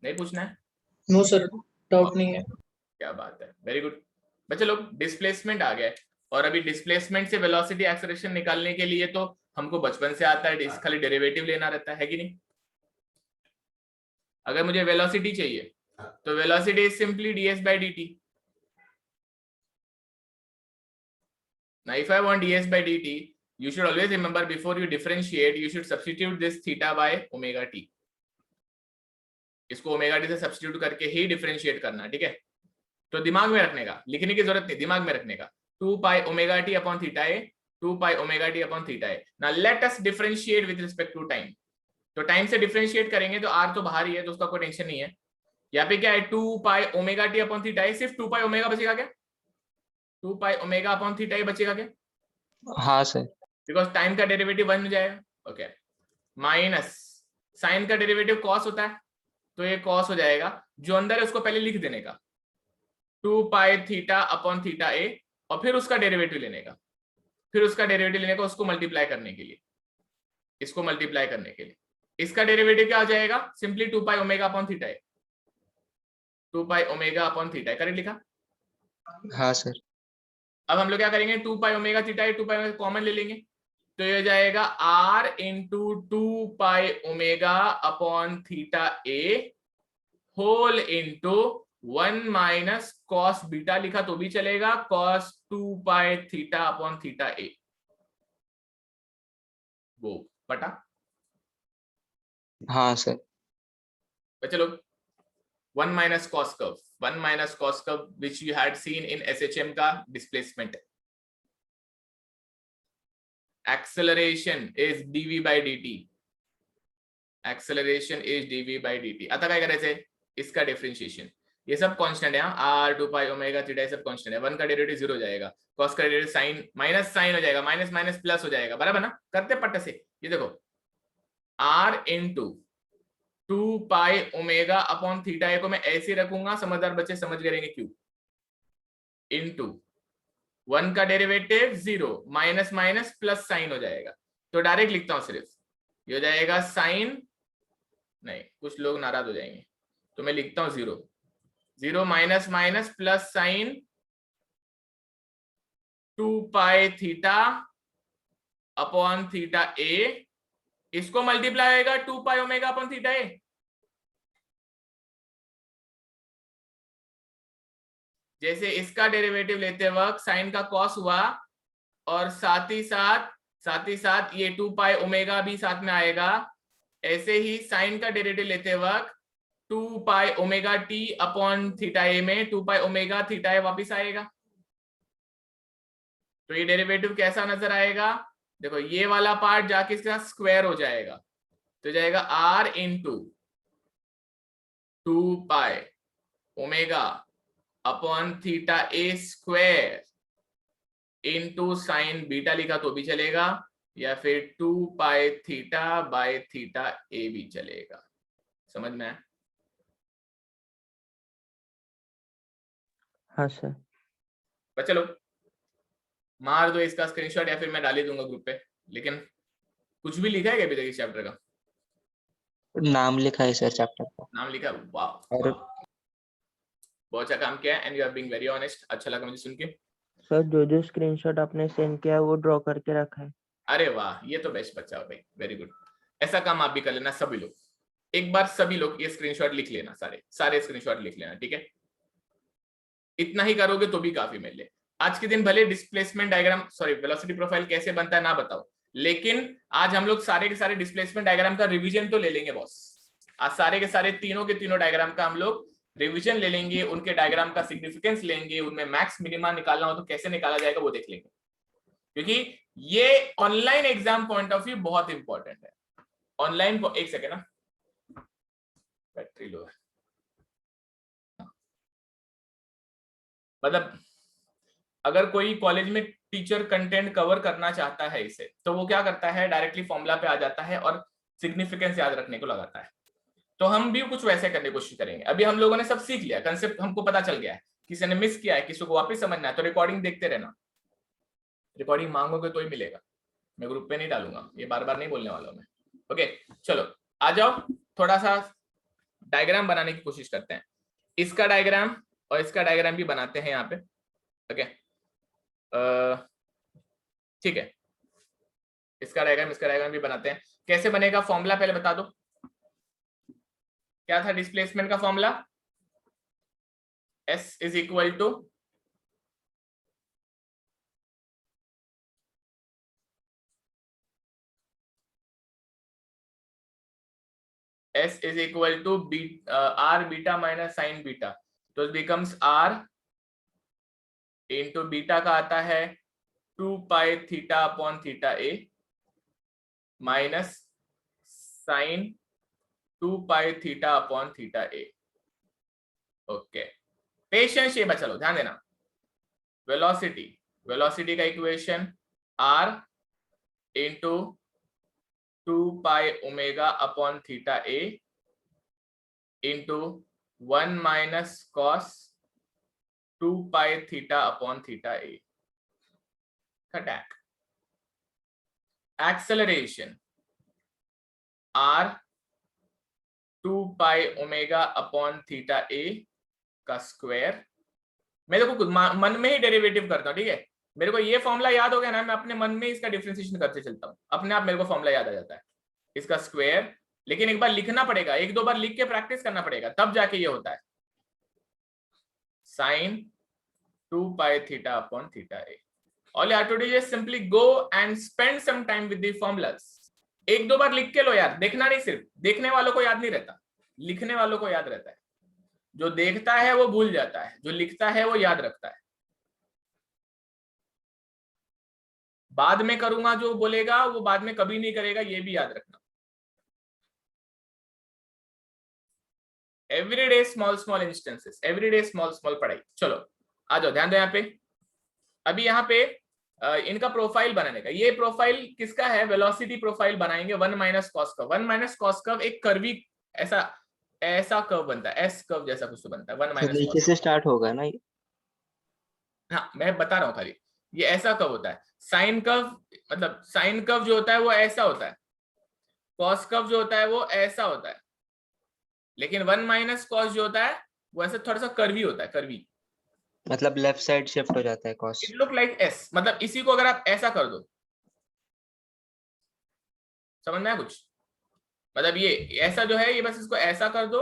नहीं पूछना है? नो सर, डाउट नहीं है। क्या बात है, वेरी गुड। बच्चे लोग डिस्प्लेसमेंट आ गया है, और अभी डिस्प्लेसमेंट से वेलोसिटी एक्सेलरेशन निकालने के लिए तो हमको बचपन से आता है, खाली डेरिवेटिव लेना रहता है कि नहीं। अगर मुझे वेलोसिटी चाहिए तो velocity is simply ds by dt। Now if I want ds by dt, you should always remember before you differentiate, you should substitute this theta by omega t। इसको ओमेगा टी से substitute करके ही differentiate करना, ठीक है। तो दिमाग में रखने का, लिखने की जरूरत नहीं, दिमाग में रखने का 2 pi omega T upon theta A, 2 pi omega T upon theta A. Now let us differentiate with respect to time. तो टाइम से डिफरेंशिएट करेंगे तो आर तो बाहर ही है, तो उसका कोई टेंशन नहीं है। यहाँ पे क्या है, 2 pi omega T upon theta A, सिर्फ 2 पाई ओमेगा बचेगा क्या, 2 pi omega upon theta A बचेगा क्या? हाँ सर। बिकॉज टाइम का डेरिवेटिव 1 हो जाएगा, ओके। माइनस साइन का डेरिवेटिव कॉस होता है, तो ये कॉस हो जाएगा, जो अंदर है उसको पहले लिख देने का 2 पाई थीटा अपॉन थीटा ए, और फिर उसका डेरिवेटिव लेने का, फिर उसका डेरिवेटिव लेने का, उसको मल्टीप्लाई करने के लिए, इसको मल्टीप्लाई करने के लिए। इसका डेरिवेटिव क्या हो जाएगा, simply 2 pi omega upon theta A, 2 pi omega upon theta A, correct लिखा? हाँ सर। अब हम लोग क्या करेंगे, 2 pi omega theta A, 2 pi omega common ले लेंगे, तो ये हो जाएगा r into 2 pi omega upon theta A whole into 1 minus cos beta, लिखा तो भी चलेगा, cos 2 pi theta upon theta A, वो बटा। हाँ सर। चलो 1 minus cos curve, 1 minus cos curve which you had seen in SHM का displacement. Acceleration is dv by dt, acceleration is dv by dt। आता काय करायचंय, इसका डिफरेंशिएशन, ये सब कांस्टेंट है, r 2 पाई ओमेगा थीटा, ये सब कांस्टेंट है। 1 का डेरिवेटिव 0 हो जाएगा, cos का डेरिवेटिव साइन माइनस साइन हो जाएगा, माइनस माइनस प्लस हो जाएगा, बराबर ना। करते पट्टे से, ये देखो r into 2 pi omega upon theta A को मैं ऐसे रखूंगा, समझदार बच्चे समझ करेंगे क्यों, इंटू 1 का derivative 0, minus minus plus sign हो जाएगा, तो डायरेक्ट लिखता हूं सिर्फ, ये हो जाएगा साइन, नहीं कुछ लोग नाराज हो जाएंगे, तो मैं लिखता हूं 0, 0 minus minus plus sign 2 pi theta upon theta ए, इसको मल्टीप्लाई होगा 2 पाई ओमेगा अपॉन थीटा ए। जैसे इसका डेरिवेटिव लेते वक्त साइन का कॉस हुआ, और साथ ही साथ ये 2 पाई ओमेगा भी साथ में आएगा, ऐसे ही साइन का डेरिवेटिव लेते वक्त 2 pi omega T upon theta A में 2 पाई ओमेगा थीटा ए वापिस आएगा। तो ये डेरिवेटिव कैसा नजर आएगा, देखो ये वाला पार्ट जाके इसके साथ स्क्वायर हो जाएगा, तो जाएगा r into 2 pi omega upon theta A square into sine beta लिखा तो भी चलेगा, या फिर 2 pi theta by theta A भी चलेगा। समझ में आया? हाँ सर। बस चलो मार दो इसका स्क्रीनशॉट, या फिर मैं डाल ही दूंगा ग्रुप पे। लेकिन कुछ भी लिखा है क्या अभी तक इस चैप्टर का? नाम लिखा है सर चैप्टर का। नाम लिखा है? वाह, और बहुत अच्छा काम किया and you are being very honest. अच्छा लगा मुझे सुन के। सर जो स्क्रीनशॉट आपने सेंड किया है वो ड्रॉ करके रखा है। अरे वाह, ये तो बेस्ट बच्चा हो भाई, वेरी गुड। ऐसा काम आप भी कर लेना सभी लोग। एक बार सभी लोग ये स्क्रीनशॉट लिख लेना, सारे स्क्रीनशॉट लिख लेना, ठीक है? इतना ही करोगे तो भी काफी मिल ले। आज के दिन भले displacement diagram sorry velocity profile कैसे बनता है ना बताओ, लेकिन आज हम लोग सारे के सारे डिस्प्लेसमेंट डायग्राम का रिवीजन तो ले लेंगे बॉस। आज सारे के सारे तीनों के तीनों डायग्राम का हम लोग रिवीजन ले लेंगे, उनके डायग्राम का सिग्निफिकेंस लेंगे, उनमें मैक्स मिनिमा निकालना हो तो कैसे निकाला जाएगा वो देख लेंगे, क्योंकि ये online exam point of view बहुत इंपॉर्टेंट है। ऑनलाइन एक सेकेंड ना, बैटरी लो है। मतलब अगर कोई कॉलेज में टीचर कंटेंट कवर करना चाहता है इसे, तो वो क्या करता है, डायरेक्टली फॉर्मूला पे आ जाता है और सिग्निफिकेंस याद रखने को लगाता है। तो हम भी कुछ वैसे करने की कोशिश करेंगे। अभी हम लोगों ने सब सीख लिया, कंसेप्ट हमको पता चल गया है, किसी ने मिस किया है, किसी को वापस समझना है तो रिकॉर्डिंग देखते रहना। रिकॉर्डिंग मांगोगे तो ही मिलेगा, मैं ग्रुप पे नहीं डालूंगा, ये बार बार नहीं बोलने वाला हूं मैं। ओके चलो आ जाओ, थोड़ा सा डायग्राम बनाने की कोशिश करते हैं। इसका डायग्राम और इसका डायग्राम भी बनाते हैं यहाँ पे। ओके ठीक है, इसका डायग्राम भी बनाते हैं। कैसे बनेगा फॉर्मूला पहले बता दो, क्या था डिस्प्लेसमेंट का formula? S is equal to R beta minus sine beta, तो it becomes R into beta का आता है 2 pi theta upon theta A minus sine 2 pi theta upon theta A. Okay patience ये बचा लो, ध्यान देना। वेलोसिटी का equation R into 2 pi omega upon theta A into 1 minus cos 2 pi theta upon theta A. Acceleration R 2 pi omega upon theta ए का square. मैं देखो मन में ही डेरिवेटिव करता हूं, ठीक है? मेरे को ये फॉर्मूला याद हो गया ना, मैं अपने मन में इसका डिफरेंशिएशन करते चलता हूं, अपने आप मेरे को फॉर्मूला याद आ जाता है इसका स्क्वायर। लेकिन एक बार लिखना पड़ेगा, एक दो बार लिख के प्रैक्टिस करना पड़ेगा, तब जाके ये होता है sine 2 pi theta upon theta A. All you have to do is simply go and spend some time with the formulas. एक दो बार लिख के लो यार, देखना नहीं, सिर्फ देखने वालों को याद नहीं रहता, लिखने वालों को याद रहता है। जो देखता है वो भूल जाता है, जो लिखता है वो याद रखता है। बाद में करूंगा जो बोलेगा वो बाद में कभी नहीं करेगा, ये भी याद रखना। Everyday small instances, everyday small पढ़ाई। चलो आ जाओ, ध्यान दो यहाँ पे। अभी यहाँ पे इनका प्रोफाइल बनाने का, ये प्रोफाइल किसका है? वेलोसिटी प्रोफाइल बनाएंगे 1 minus cos curve. 1 minus cos curve एक कर्वी ऐसा कर्व बनता है, एस कर्व जैसा कुछ तो बनता है। 1 माइनस नीचे से स्टार्ट होगा ना ये? हाँ मैं बता रहा हूँ खाली, ये ऐसा कर्व होता है। साइन कर्व मतलब साइन कर्व जो होता है वो ऐसा होता है, कॉस कर्व जो होता है वो ऐसा होता है, लेकिन 1 माइनस कॉस जो होता है वो ऐसा थोड़ा सा कर्वी होता है, कर्वी। मतलब लेफ्ट साइड शिफ्ट हो जाता है cos. It look like S, मतलब इसी को अगर आप ऐसा कर दो, समझ में आया कुछ? मतलब ये ऐसा जो है, ये बस इसको ऐसा कर दो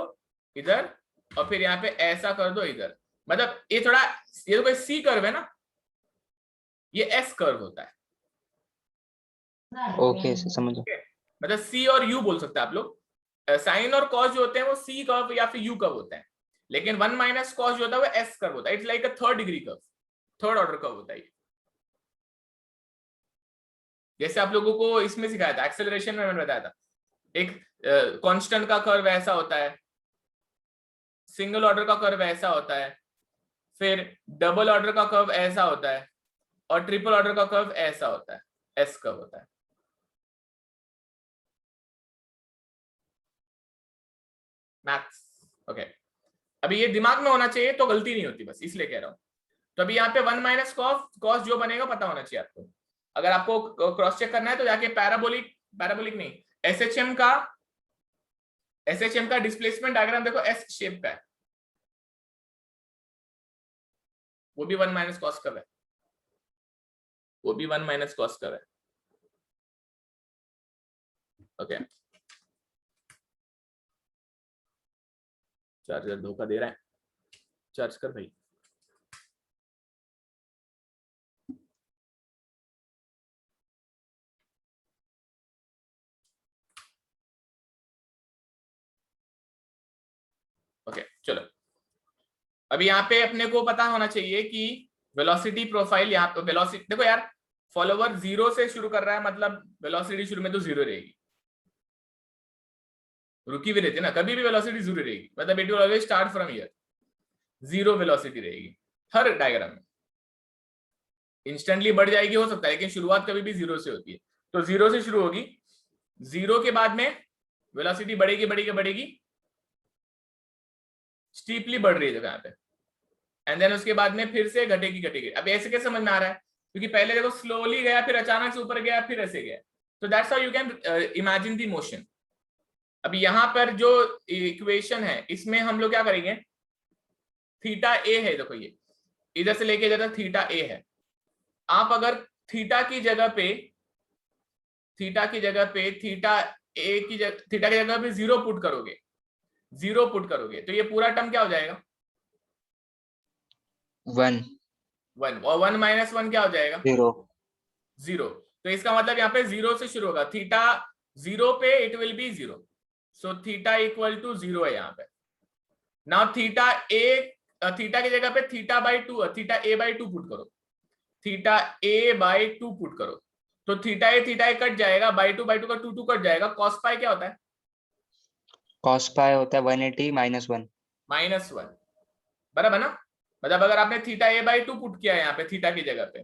इधर, और फिर यहाँ पे ऐसा कर दो इधर। मतलब ये थोड़ा, ये तो कोई सी कर्व है ना, ये एस कर्व होता है। ओके समझ गया। मतलब सी और यू बोल सकते हैं आप लोग। साइन और कॉस जो होते हैं वो सी कर्व या फिर यू कर्व होते हैं, लेकिन 1 माइनस कॉस जो होता है वो एस कर्व होता है। It's like a third degree curve, third order curve होता है। जैसे आप लोगों को इसमें सिखाया था, एक्सेलरेशन में मैंने बताया था, एक कांस्टेंट का कर्व ऐसा होता है, सिंगल ऑर्डर का कर्व ऐसा होता है, फिर डबल ऑर्डर का कर्व ऐसा होता है, और ट्रिपल ऑर्डर का कर्व ऐसा होता है, एस कर्व होता है। मैथ्स ओके, अभी ये दिमाग में होना चाहिए तो गलती नहीं होती, बस इसलिए कह रहा हूं। तो अभी यहाँ पे 1 माइनस कॉस जो बनेगा पता होना चाहिए आपको। अगर आपको क्रॉस चेक करना है तो जाके पैराबोलिक नहीं, एसएचएम का डिस्प्लेसमेंट डायग्राम देखो, एस शेप का है, वो भी 1 माइनस कॉस कर्व है, वो भी 1 माइनस कॉस कर्व है। ओके, चार्जर धोखा दे रहा है, चार्ज कर भाई। ओके चलो, अभी यहाँ पे अपने को पता होना चाहिए कि वेलोसिटी प्रोफाइल, यहाँ पे वेलोसिटी देखो यार, फॉलोवर 0 से शुरू कर रहा है, मतलब वेलोसिटी शुरू में तो 0 रहेगी, रुकी भी रहती है ना, कभी भी वेलोसिटी 0 रहेगी, मतलब it will always start from here, 0 velocity रहेगी हर डायग्राम में। इंस्टेंटली बढ़ जाएगी हो सकता है, लेकिन शुरुआत कभी भी 0 से होती है। तो 0 से शुरू होगी, 0 के बाद में वेलोसिटी बढ़ेगी बढ़ेगी बढ़ेगी, स्टीपली बढ़ रही है जगह पे, एंड देन उसके बाद में फिर से घटेगी घटेगी। अब ऐसे कैसे समझ में आ रहा है, क्योंकि पहले देखो स्लोली गया, फिर अचानक से ऊपर गया, फिर ऐसे गया, तो that's how you can imagine the motion. अभी यहां पर जो इक्वेशन है इसमें हम लोग क्या करेंगे, थीटा ए है, देखो ये इधर से लेके इधर तक थीटा ए है। आप अगर थीटा की जगह पे थीटा की जगह पे 0 पुट करोगे, 0 पुट करोगे तो ये पूरा टर्म क्या हो जाएगा, 1 1, और 1 माइनस 1 क्या हो जाएगा, 0 तो इसका मतलब यहाँ पे 0 से शुरू होगा, थीटा 0 पे it will be 0, so theta equal to 0 है यहाँ पे। नाउ थीटा की जगह पे theta by 2, theta A by 2 put करो, थीटा ए बाई 2 पुट करो, तो थीटा ए कट जाएगा, बाई 2 का 2 कट जाएगा, कॉस पाई क्या होता है, cos पाई होता है 180 -1 -1, बराबर ना। मतलब अगर आपने थीटा ए बाई 2 पुट किया है यहाँ पे थीटा की जगह पे,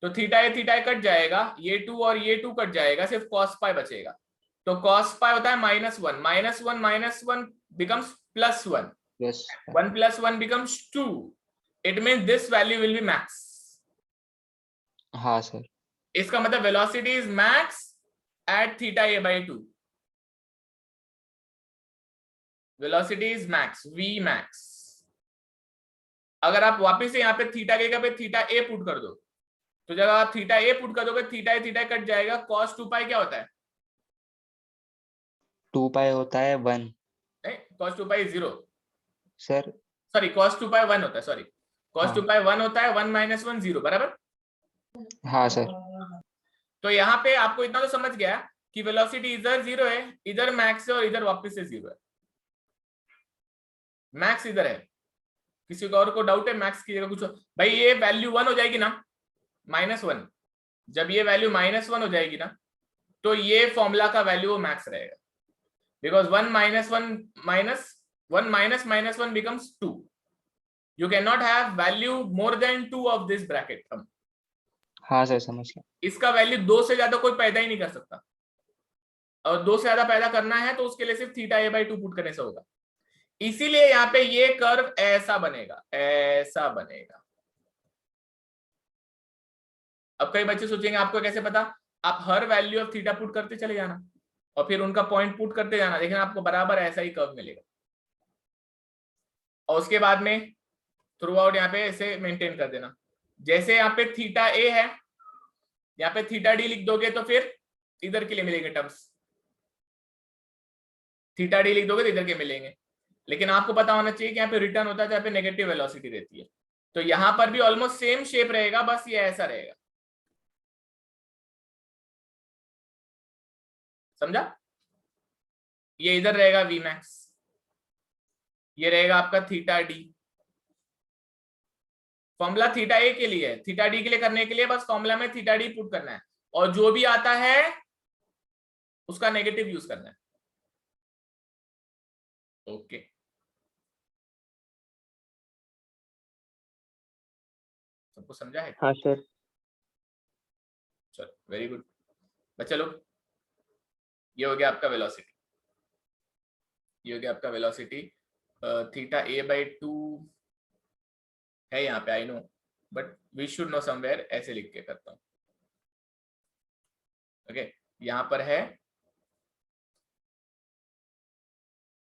तो थीटा ए कट जाएगा, ये 2 और ये 2 कट जाएगा, सिर्फ कॉस पाई बचेगा। तो कॉस पाई होता है -1 -1 becomes +1, yes 1 + 1 becomes 2, it means this value will be max। हाँ सर, इसका मतलब velocity is max at theta A by 2, velocity is max, V max. अगर आप वापस से यहाँ पे थीटा के जगह पे थीटा ए पुट कर दो, तो जब आप थीटा ए पुट कर दोगे थीटा कट जाएगा, cos 2 पाई क्या होता है, 2 पाई होता है 1 नहीं cos 2 पाई 0, सर। सॉरी cos 2 पाई 1 होता है, सॉरी cos हाँ। 2 पाई 1 होता है, 1 माइनस 1 0, बराबर। हाँ सर, तो यहाँ पे आपको इतना तो समझ गया कि वेलोसिटी इधर 0 है, इधर मैक्स है, और इधर वापस से 0 है, मैक्स इधर है। किसी को और को डाउट है मैक्स की जगह कुछ भाई, ये वैल्यू 1 हो जाएगी ना, -1, जब ये वैल्यू -1 हो जाएगी ना, तो ये फॉर्मूला का वैल्यू मैक्स रहेगा, because 1 minus 1 becomes 2, you cannot have value more than 2 of this bracket। हाँ सर समझ गया। इसका वैल्यू 2 से ज्यादा कोई पैदा ही नहीं कर सकता, और 2 से ज्यादा पैदा करना है तो उसके लिए सिर्फ थीटा ए बाई 2 पुट करने से होगा। इसीलिए यहाँ पे ये कर्व ऐसा बनेगा, ऐसा बनेगा। अब कई बच्चे सोचेंगे आपको कैसे पता, आप हर वैल्यू ऑफ थीटा पुट करते चले जाना और फिर उनका पॉइंट पुट करते जाना, लेकिन आपको बराबर ऐसा ही कर्व मिलेगा। और उसके बाद में थ्रू आउट यहाँ पे ऐसे मेंटेन कर देना, जैसे यहाँ पे थीटा ए है, यहाँ पे थीटा डी लिख दोगे तो फिर इधर के लिए मिलेंगे टर्म्स, थीटा डी लिख दोगे तो इधर के मिलेंगे। लेकिन आपको पता होना चाहिए कि यहाँ पे रिटर्न होता है तो यहाँ पे नेगेटिव वेलोसिटी रहती है, तो यहां पर भी ऑलमोस्ट सेम शेप रहेगा, बस ये ऐसा रहेगा, समझा। ये इधर रहेगा वी मैक्स, ये रहेगा आपका थीटा डी। फॉर्मूला थीटा ए के लिए है, थीटा डी के लिए करने के लिए बस फॉर्मूला में थीटा डी पुट करना है, और जो भी आता है उसका नेगेटिव यूज करना है। ओके सबको समझा है? हाँ सर। चलो वेरी गुड बच्चा लोग, ये हो गया आपका वेलोसिटी, ये हो गया आपका वेलोसिटी। थीटा ए बाई 2 है यहाँ पे, I know, but we should know somewhere, ऐसे लिख के करता हूँ। ओके, यहाँ पर है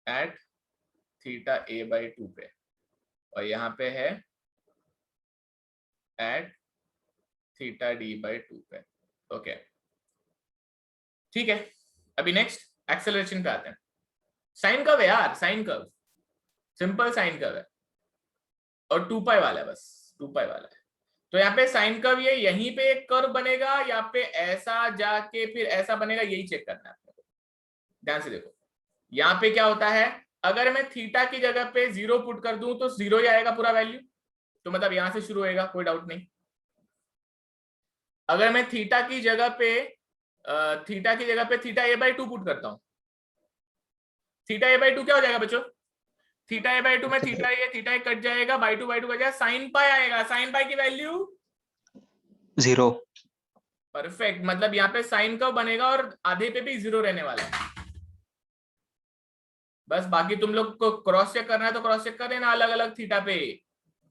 एट थीटा ए बाई 2 पे, और यहाँ पे है एट थीटा डी बाई 2 पे। ओके ठीक है, अभी नेक्स्ट एक्सेलरेशन पे आते हैं। साइन कर्व है यार, sine curve, simple sine curve है और 2 पाई वाला है, बस 2 पाई वाला है। तो यहाँ पे साइन कर्व ये यहीं पे एक कर्व बनेगा या पे ऐसा जाके फिर ऐसा बनेगा, यही चेक करना है आपको। ध्यान से देखो, यहाँ पे क्या होता है, अगर मैं थीटा की जगह पे 0 पुट कर दूं तो 0 ही आएगा पूरा वैल्यू, तो मतलब यहां से शुरू होएगा, कोई डाउट नहीं। अगर मैं थीटा की जगह पे थीटा ए बाई 2 पुट करता हूं, थीटा ए बाई 2 क्या हो जाएगा बच्चों, थीटा ए बाई 2 में थीटा ए कट जाएगा, बाई टू कट जाएगा, साइन पाई आएगा, साइन पाई की वैल्यू 0। परफेक्ट, मतलब यहाँ पे साइन कर्व बनेगा और आधे पे भी 0 रहने वाला है। बस बाकी तुम लोग को क्रॉस चेक करना है तो क्रॉस चेक कर लेना अलग अलग थीटा पे,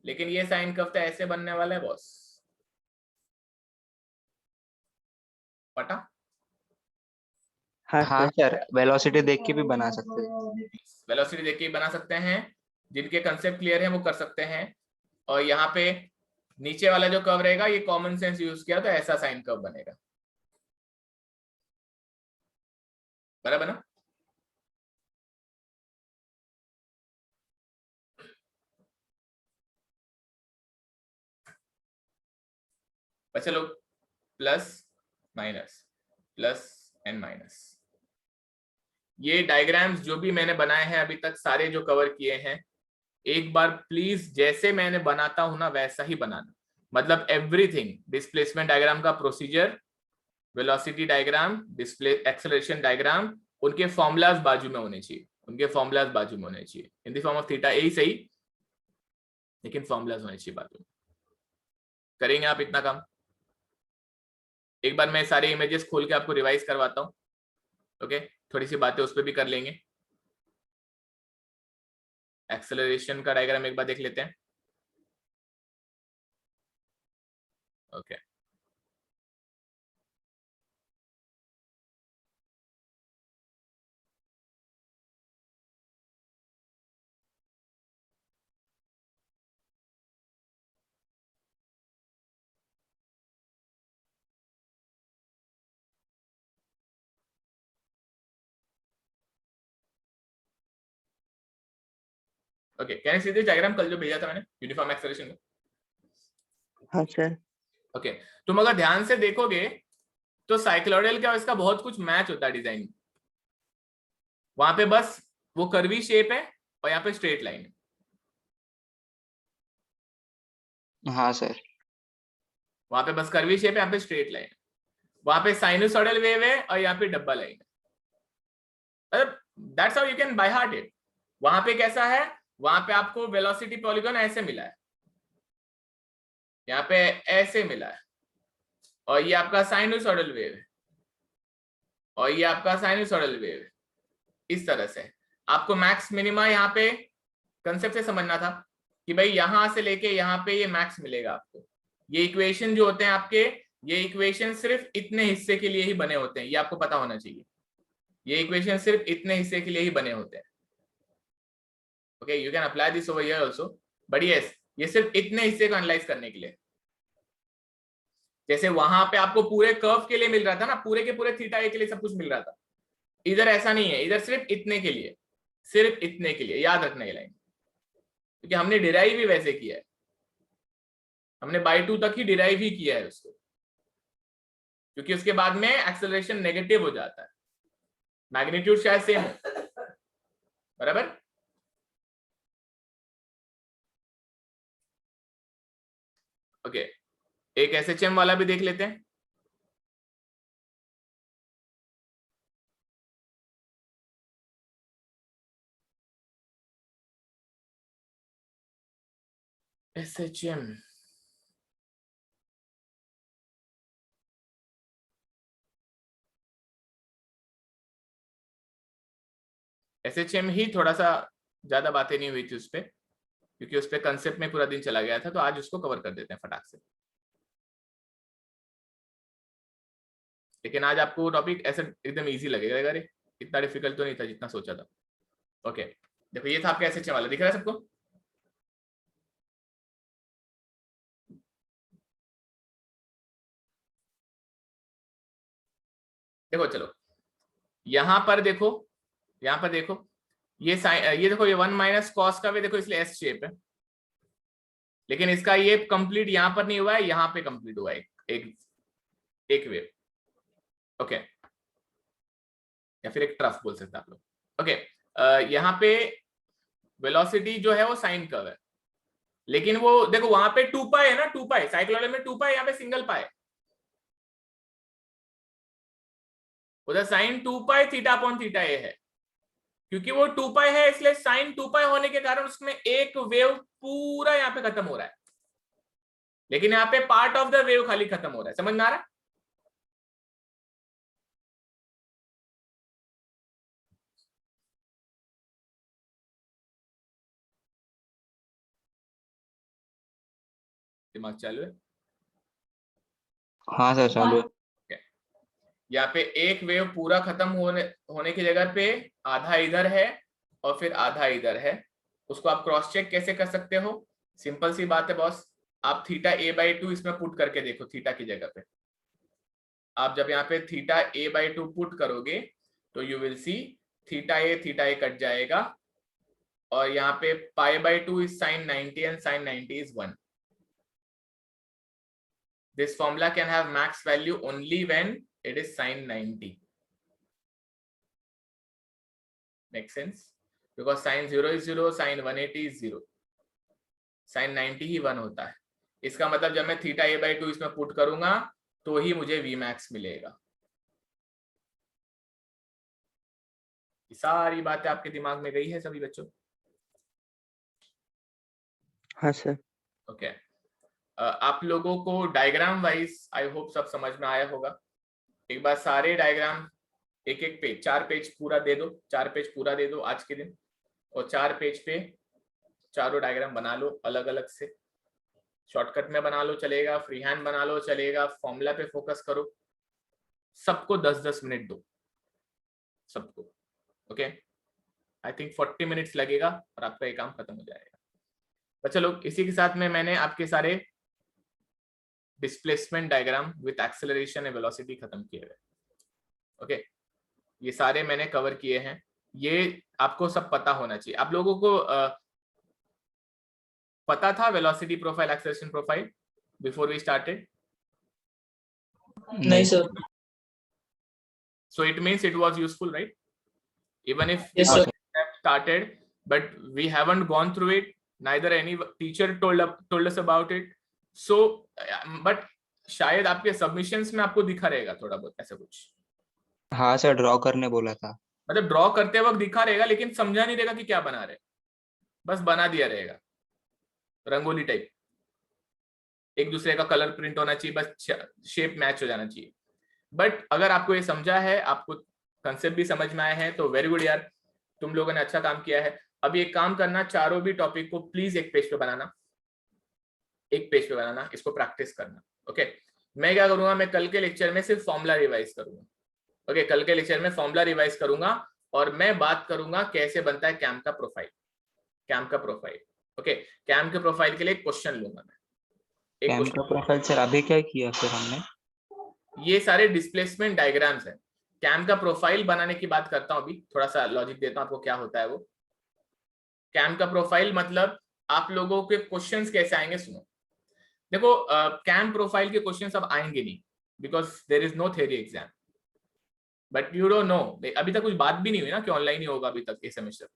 लेकिन ये साइन कर्व तो ऐसे बनने वाला है बॉस। पता? हाँ सर, वेलोसिटी देख के भी बना सकते हैं। वेलोसिटी देख के बना सकते हैं, जिनके कंसेप्ट क्लियर है वो कर सकते हैं। और यहाँ पे नीचे वाला जो कर्व रहेगा, ये कॉमन सेंस यूज किया तो ऐसा साइन कर्व बनेगा, बराबर ना? बच्चे लोग, plus minus plus and minus, ये डायग्राम्स जो भी मैंने बनाए हैं अभी तक, सारे जो कवर किए हैं, एक बार प्लीज जैसे मैंने बनाता हूं ना वैसा ही बनाना। मतलब एवरीथिंग, डिस्प्लेसमेंट डायग्राम का procedure, velocity diagram, display acceleration diagram, उनके फॉर्मूलाज बाजू में होने चाहिए, उनके फॉर्मूलाज बाजू में होने चाहिए, in the form of theta A ही सही, लेकिन फॉर्मूलाज होने चाहिए बाजू में। करेंगे आप इतना काम? एक बार मैं सारे इमेजेस खोल के आपको रिवाइज करवाता हूँ। ओके, थोड़ी सी बातें उस पर भी कर लेंगे। एक्सेलरेशन का डायग्राम एक बार देख लेते हैं। Okay okay, can you see this diagram, कल जो भेजा था मैंने यूनिफॉर्म एक्सेलरेशन का? हाँ सर। ओके, तुम अगर ध्यान से देखोगे तो साइक्लोइडल का इसका बहुत कुछ मैच होता है डिजाइन, वहां पे बस वो कर्वी शेप है और यहाँ पे स्ट्रेट लाइन है। हाँ सर। वहां पे बस कर्वी शेप है, यहाँ पे स्ट्रेट लाइन है। वहां पे साइनोसॉइडल वेव है और यहाँ पे डब्बा लाइन है। That's how you can by heart it. वहां पे कैसा है, वहां पे आपको वेलोसिटी पॉलीगॉन ऐसे मिला है, यहाँ पे ऐसे मिला है, और ये आपका साइनोसॉइडल वेव है, और ये आपका साइनोसॉइडल वेव है। इस तरह से आपको मैक्स मिनिमा यहाँ पे कंसेप्ट से समझना था कि भाई यहां से लेके यहाँ पे ये मैक्स मिलेगा आपको। ये इक्वेशन जो होते हैं आपके, ये इक्वेशन सिर्फ इतने हिस्से के लिए ही बने होते हैं, ये आपको पता होना चाहिए। ये इक्वेशन सिर्फ इतने हिस्से के लिए ही बने होते हैं। Okay, you can apply this over here also, but yes, ये सिर्फ इतने हिस्से को एनालाइज करने के लिए। जैसे वहां पे आपको पूरे कर्व के लिए मिल रहा था ना, पूरे के पूरे थीटा ए के लिए सब कुछ मिल रहा था, इधर ऐसा नहीं है, इधर सिर्फ इतने के लिए, सिर्फ इतने के लिए। याद रखना ये लाइन, क्योंकि हमने डिराइव ही वैसे किया है, हमने बाई 2 तक ही डिराइव ही किया है उसको, क्योंकि उसके बाद में एक्सेलरेशन नेगेटिव हो जाता है, मैग्नीट्यूड शायद सेम हो, बराबर? ओके, एक एसएचएम वाला भी देख लेते हैं। एसएचएम SHM ही थोड़ा सा ज्यादा बातें नहीं हुई थी उस पर, क्योंकि उस पर कंसेप्ट में पूरा दिन चला गया था, तो आज उसको कवर कर देते हैं फटाक से। लेकिन आज आपको टॉपिक ऐसा एकदम इजी लगेगा, अरे इतना डिफिकल्ट तो नहीं था जितना सोचा था। ओके देखो ये था आपका SHM वाला, दिख रहा है सबको? देखो चलो यहां पर देखो, यहां पर देखो ये ये देखो ये 1 माइनस कॉस का वे देखो, इसलिए एस शेप है, लेकिन इसका ये कंप्लीट यहां पर नहीं हुआ है, यहां पे कंप्लीट हुआ है एक वेव। ओके या फिर एक ट्रफ बोल सकते हैं आप लोग। ओके यहां पे वेलोसिटी जो है वो साइन कर्व है, लेकिन वो देखो वहां पे 2 पाई है ना, 2 पाई साइक्लोइड में 2 पाई, यहाँ पे सिंगल पाई, उधर sign 2 pi theta upon theta ए है, क्योंकि वो 2 पाई है इसलिए साइन 2 पाई होने के कारण उसमें एक वेव पूरा यहाँ पे खत्म हो रहा है, लेकिन यहाँ पे पार्ट ऑफ द वेव खाली खत्म हो रहा है। समझ में आ रहा है? दिमाग चालू है? हाँ सर चालू है। यहाँ पे एक वेव पूरा खत्म होने की जगह पे आधा इधर है और फिर आधा इधर है, उसको आप क्रॉस चेक कैसे कर सकते हो? सिंपल सी बात है बॉस, आप थीटा a/2 इसमें पुट करके देखो, थीटा की जगह पे आप जब यहाँ पे थीटा a/2 पुट करोगे तो you will see theta a cut जाएगा, और यहाँ पे π/2 is sin 90 and sin 90 is 1। This formula can have max value only when it is sin 90. Make sense? Because sin 0 is 0, sin 180 is 0, sin 90 ही 1 होता है। इसका मतलब जब मैं थीटा a/2 इसमें पुट करूंगा तो ही मुझे v max मिलेगा। सारी बातें आपके दिमाग में गई है सभी बच्चों? हाँ सर। ओके आप लोगों को डायग्राम वाइज आई होप सब समझ में आया होगा। एक बार सारे डायग्राम एक एक पेज, 4 पेज पूरा दे दो, 4 पेज पूरा दे दो आज के दिन, और 4 पेज पे चारों डायग्राम बना लो अलग अलग से, शॉर्टकट में बना लो चलेगा, फ्री हैंड बना लो चलेगा, फॉर्मूला पे फोकस करो, सबको 10-10 मिनट दो सबको। ओके आई थिंक 40 मिनट्स लगेगा और आपका ये काम खत्म हो जाएगा। तो चलो इसी के साथ में मैंने आपके सारे displacement diagram with acceleration and velocity खत्म किए हुए। ओके ये सारे मैंने कवर किए हैं, ये आपको सब पता होना चाहिए। आप लोगों को पता था velocity profile, acceleration profile before we started? नहीं sir. So it means it was useful, right? Even if Yes, we sir. have started, but we haven't gone through it. Neither any teacher told us about it. So, but शायद आपके submissions में आपको दिखा रहेगा थोड़ा बहुत ऐसा कुछ। हाँ सर ड्रॉ करने बोला था। मतलब ड्रॉ करते वक्त दिखा रहेगा, लेकिन समझा नहीं रहेगा कि क्या बना रहे, बस बना दिया रहेगा रंगोली टाइप, एक दूसरे का कलर प्रिंट होना चाहिए, बस शेप मैच हो जाना चाहिए। बट अगर आपको ये समझा है, आपको कंसेप्ट भी समझ में आया है, तो वेरी गुड यार, तुम लोगों ने अच्छा काम किया है। अब ये काम करना, चारों भी टॉपिक को प्लीज एक पेज पे बनाना, एक पेज पे बनाना, इसको प्रैक्टिस करना। ओके मैं क्या करूंगा, मैं कल के लेक्चर में सिर्फ फॉर्मूला रिवाइज करूंगा। ओके कल के लेक्चर में फॉर्मूला रिवाइज करूंगा और मैं बात करूंगा कैसे बनता है कैम का प्रोफाइल, कैम का प्रोफाइल। ओके कैम के प्रोफाइल के लिए क्वेश्चन लूंगा मैं, एक कैम का प्रोफाइल सर अभी क्या किया फिर हमने? ये सारे डिस्प्लेसमेंट डायग्राम्स हैं। कैम का प्रोफाइल बनाने की बात करता हूं, अभी थोड़ा सा लॉजिक देता हूं आपको क्या होता है वो। कैम का प्रोफाइल मतलब आप लोगों के क्वेश्चंस कैसे आएंगे, सुनो। देखो कैम प्रोफाइल के क्वेश्चंस अब आएंगे नहीं, because there is no theory exam, but you don't know, अभी तक कुछ बात भी नहीं हुई ना कि ऑनलाइन ही होगा अभी तक ये सेमेस्टर।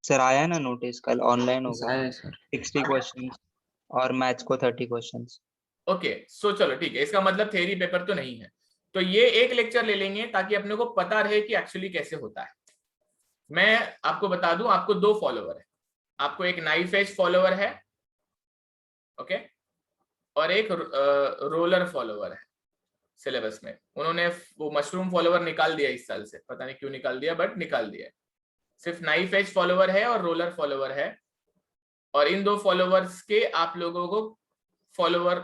सर आया ना नोटिस, कल ऑनलाइन होगा। आया सर। 60 क्वेश्चंस और मैथ्स को 30 क्वेश्चंस। ओके सो चलो ठीक है, इसका मतलब थ्योरी पेपर तो नहीं है, तो ये एक लेक्चर ले लेंगे ताकि अपने को पता रहे कि एक्चुअली कैसे होता है। मैं आपको बता दूं, आपको 2 फॉलोवर है, आपको एक नाइफ एज फॉलोवर है, ओके और एक रोलर फॉलोवर है। सिलेबस में उन्होंने वो मशरूम फॉलोवर निकाल दिया इस साल से, पता नहीं क्यों निकाल दिया, बट निकाल दिया। सिर्फ नाइफ एज फॉलोवर है और रोलर फॉलोवर है, और इन दो फॉलोवर्स के आप लोगों को फॉलोवर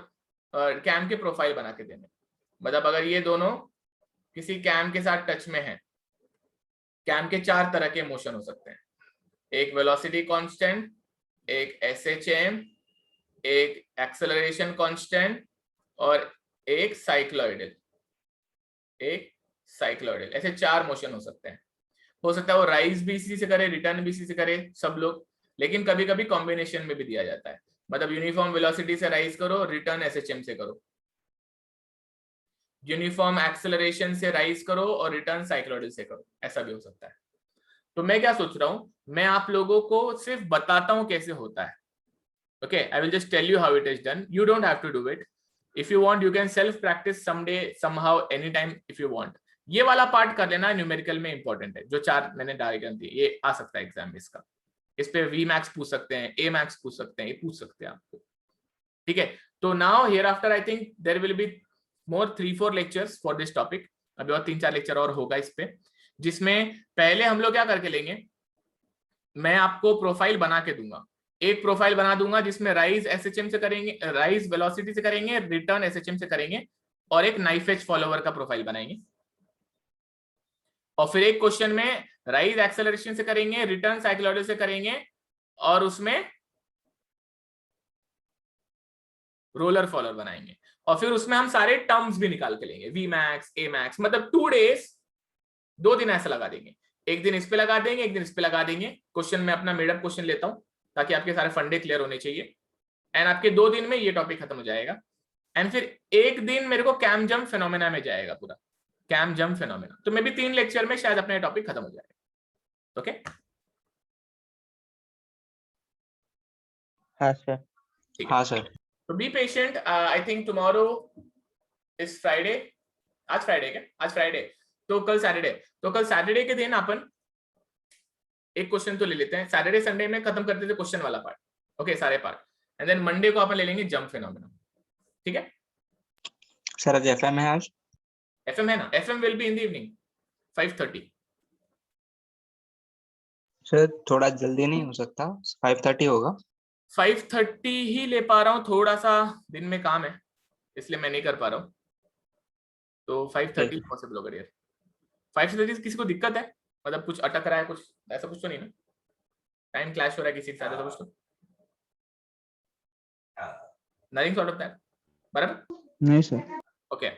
कैम के प्रोफाइल बना के देने। मतलब अगर ये दोनों किसी कैम के साथ टच में है, कैम के 4 तरह के मोशन हो सकते हैं, एक वेलोसिटी कांस्टेंट, एक SHM, एक एक्सेलरेशन कांस्टेंट और एक साइक्लॉइडल। ऐसे 4 मोशन हो सकते हैं। हो सकता है वो राइज भी इसी से करे, रिटर्न भी इसी से करे सब लोग, लेकिन कभी कभी कॉम्बिनेशन में भी दिया जाता है। मतलब यूनिफॉर्म वेलोसिटी से राइज करो, रिटर्न SHM से करो, यूनिफॉर्म एक्सेलरेशन से राइज करो और रिटर्न साइक्लॉइडल से करो, ऐसा भी हो सकता है। तो मैं क्या सोच रहा हूं, मैं आप लोगों को सिर्फ बताता हूं कैसे होता है। Okay, I will just tell you how it is done, you don't have to do it. If you want you can self practice someday somehow any time if you want. ये वाला पार्ट कर लेना, numerical में important है, जो 4 मैंने diagram दी, ये आ सकता है एग्जाम में इसका। इस पे Vmax पूछ सकते हैं, Amax पूछ सकते हैं, ये पूछ सकते हैं आपको, ठीक है। तो now here after I think there will be more 3-4 lectures for this topic. अभी और 3-4 लेक्चर और होगा इस पे, जिसमें पहले हम लोग क्या करके लेंगे, मैं आपको प्रोफाइल बना के दूंगा। एक प्रोफाइल बना दूंगा जिसमें राइज SHM से करेंगे, राइज वेलोसिटी से करेंगे, रिटर्न SHM से करेंगे, और एक नाइफ एज फॉलोवर का प्रोफाइल बनाएंगे। और फिर एक क्वेश्चन में राइज एक्सेलरेशन से करेंगे, रिटर्न साइक्लॉइडल से करेंगे, और उसमें रोलर फॉलोअर बनाएंगे। और फिर उसमें हम सारे टर्म्स भी निकाल के लेंगे, Vmax, Amax। मतलब 2 डेज, 2 दिन ऐसा लगा देंगे, एक दिन इस पे लगा देंगे, एक दिन इस पे लगा देंगे। क्वेश्चन में अपना मेडअप क्वेश्चन लेता हूं ताकि आपके सारे फंडे क्लियर होने चाहिए, एंड आपके 2 दिन में ये टॉपिक खत्म हो जाएगा। एंड फिर एक दिन मेरे को कैम जंप फिनोमेना में जाएगा, पूरा कैम जंप फिनोमेना। तो मे भी 3 लेक्चर में शायद अपना टॉपिक खत्म हो जाएगा। ओके, हाँ सर। ठीक है। हाँ सर। तो be patient. I think tomorrow is Friday. आज फ्राइडे क्या? आज फ्राइडे, तो कल सैटरडे। तो कल सैटरडे के दिन अपन एक क्वेश्चन तो ले लेते हैं। सैटरडे संडे में खत्म करते थे क्वेश्चन वाला पार्ट, ओके, सारे पार्ट। एंड देन मंडे को अपन ले लेंगे जंप फिनोमेना, ठीक है। सर आज FM है आज? FM है ना, FM will be in the evening 5:30। Sir थोड़ा जल्दी नहीं हो सकता? 5:30 होगा? 5:30 ही ले पा रहा हूँ, थोड़ा सा दिन में काम है इसलिए मैं नहीं कर पा रहा हूँ। तो 5:30 पॉसिबल होगा यार। 5:30 किसी को दिक्कत है? मतलब कुछ अटक रहा है, कुछ ऐसा कुछ तो नहीं ना? टाइम क्लैश हो रहा है किसी के साथ, ऐसा कुछ तो नथिंग सॉर्ट ऑफ दैट, बराबर? नहीं sir. Okay,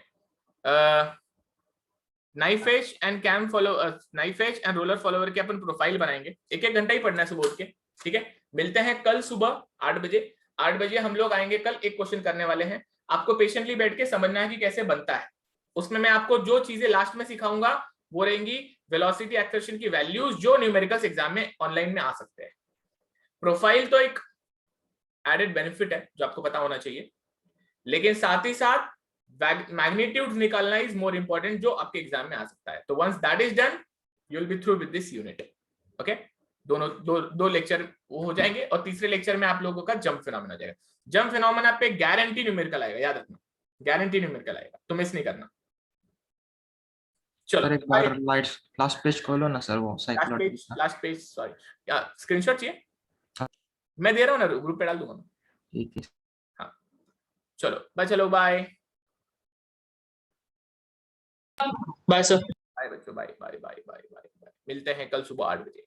knife edge and cam follow, knife edge and roller follower के अपन प्रोफाइल बनाएंगे। 1-1 घंटा ही पढ़ना है सुबह उठ के, ठीक है। मिलते हैं कल सुबह 8 बजे। 8 बजे हम लोग आएंगे, कल एक क्वेश्चन करने वाले हैं। आपको पेशेंटली बैठ के समझना है कि कैसे बनता है। उसमें मैं आपको जो चीजें लास्ट में सिखाऊंगा वो रहेंगी वेलोसिटी एक्सेलरेशन की वैल्यूज, जो न्यूमेरिकल्स एग्जाम में ऑनलाइन में आ सकते हैं। प्रोफाइल तो एक एडेड बेनिफिट है जो आपको पता होना चाहिए, लेकिन साथ ही साथ मैग्नीट्यूड निकालना इज मोर इंपॉर्टेंट, जो आपके एग्जाम में आ सकता है। तो once that is done you will be through with this unit. Okay, दोनों दो लेक्चर वो हो जाएंगे, और तीसरे लेक्चर में आप लोगों का जंप फिनोमेना आ जाएगा। जंप फिनोमेना पे गारंटी न्यूमेरिकल आएगा, याद रखना, गारंटी न्यूमेरिकल आएगा, तो मिस नहीं करना। चलो सर एक बार लास्ट पेज खोलो ना सर, वो साइक्लॉइड लास्ट पेज सॉरी, क्या स्क्रीनशॉट चाहिए? हाँ। मैं दे रहा हूँ ना, ग्रुप पे डाल दूंगा। ठीक है। हाँ चलो बाय, चलो बाय बाय सर। बाय बच्चों, bye bye bye bye bye. मिलते हैं कल सुबह 8 बजे।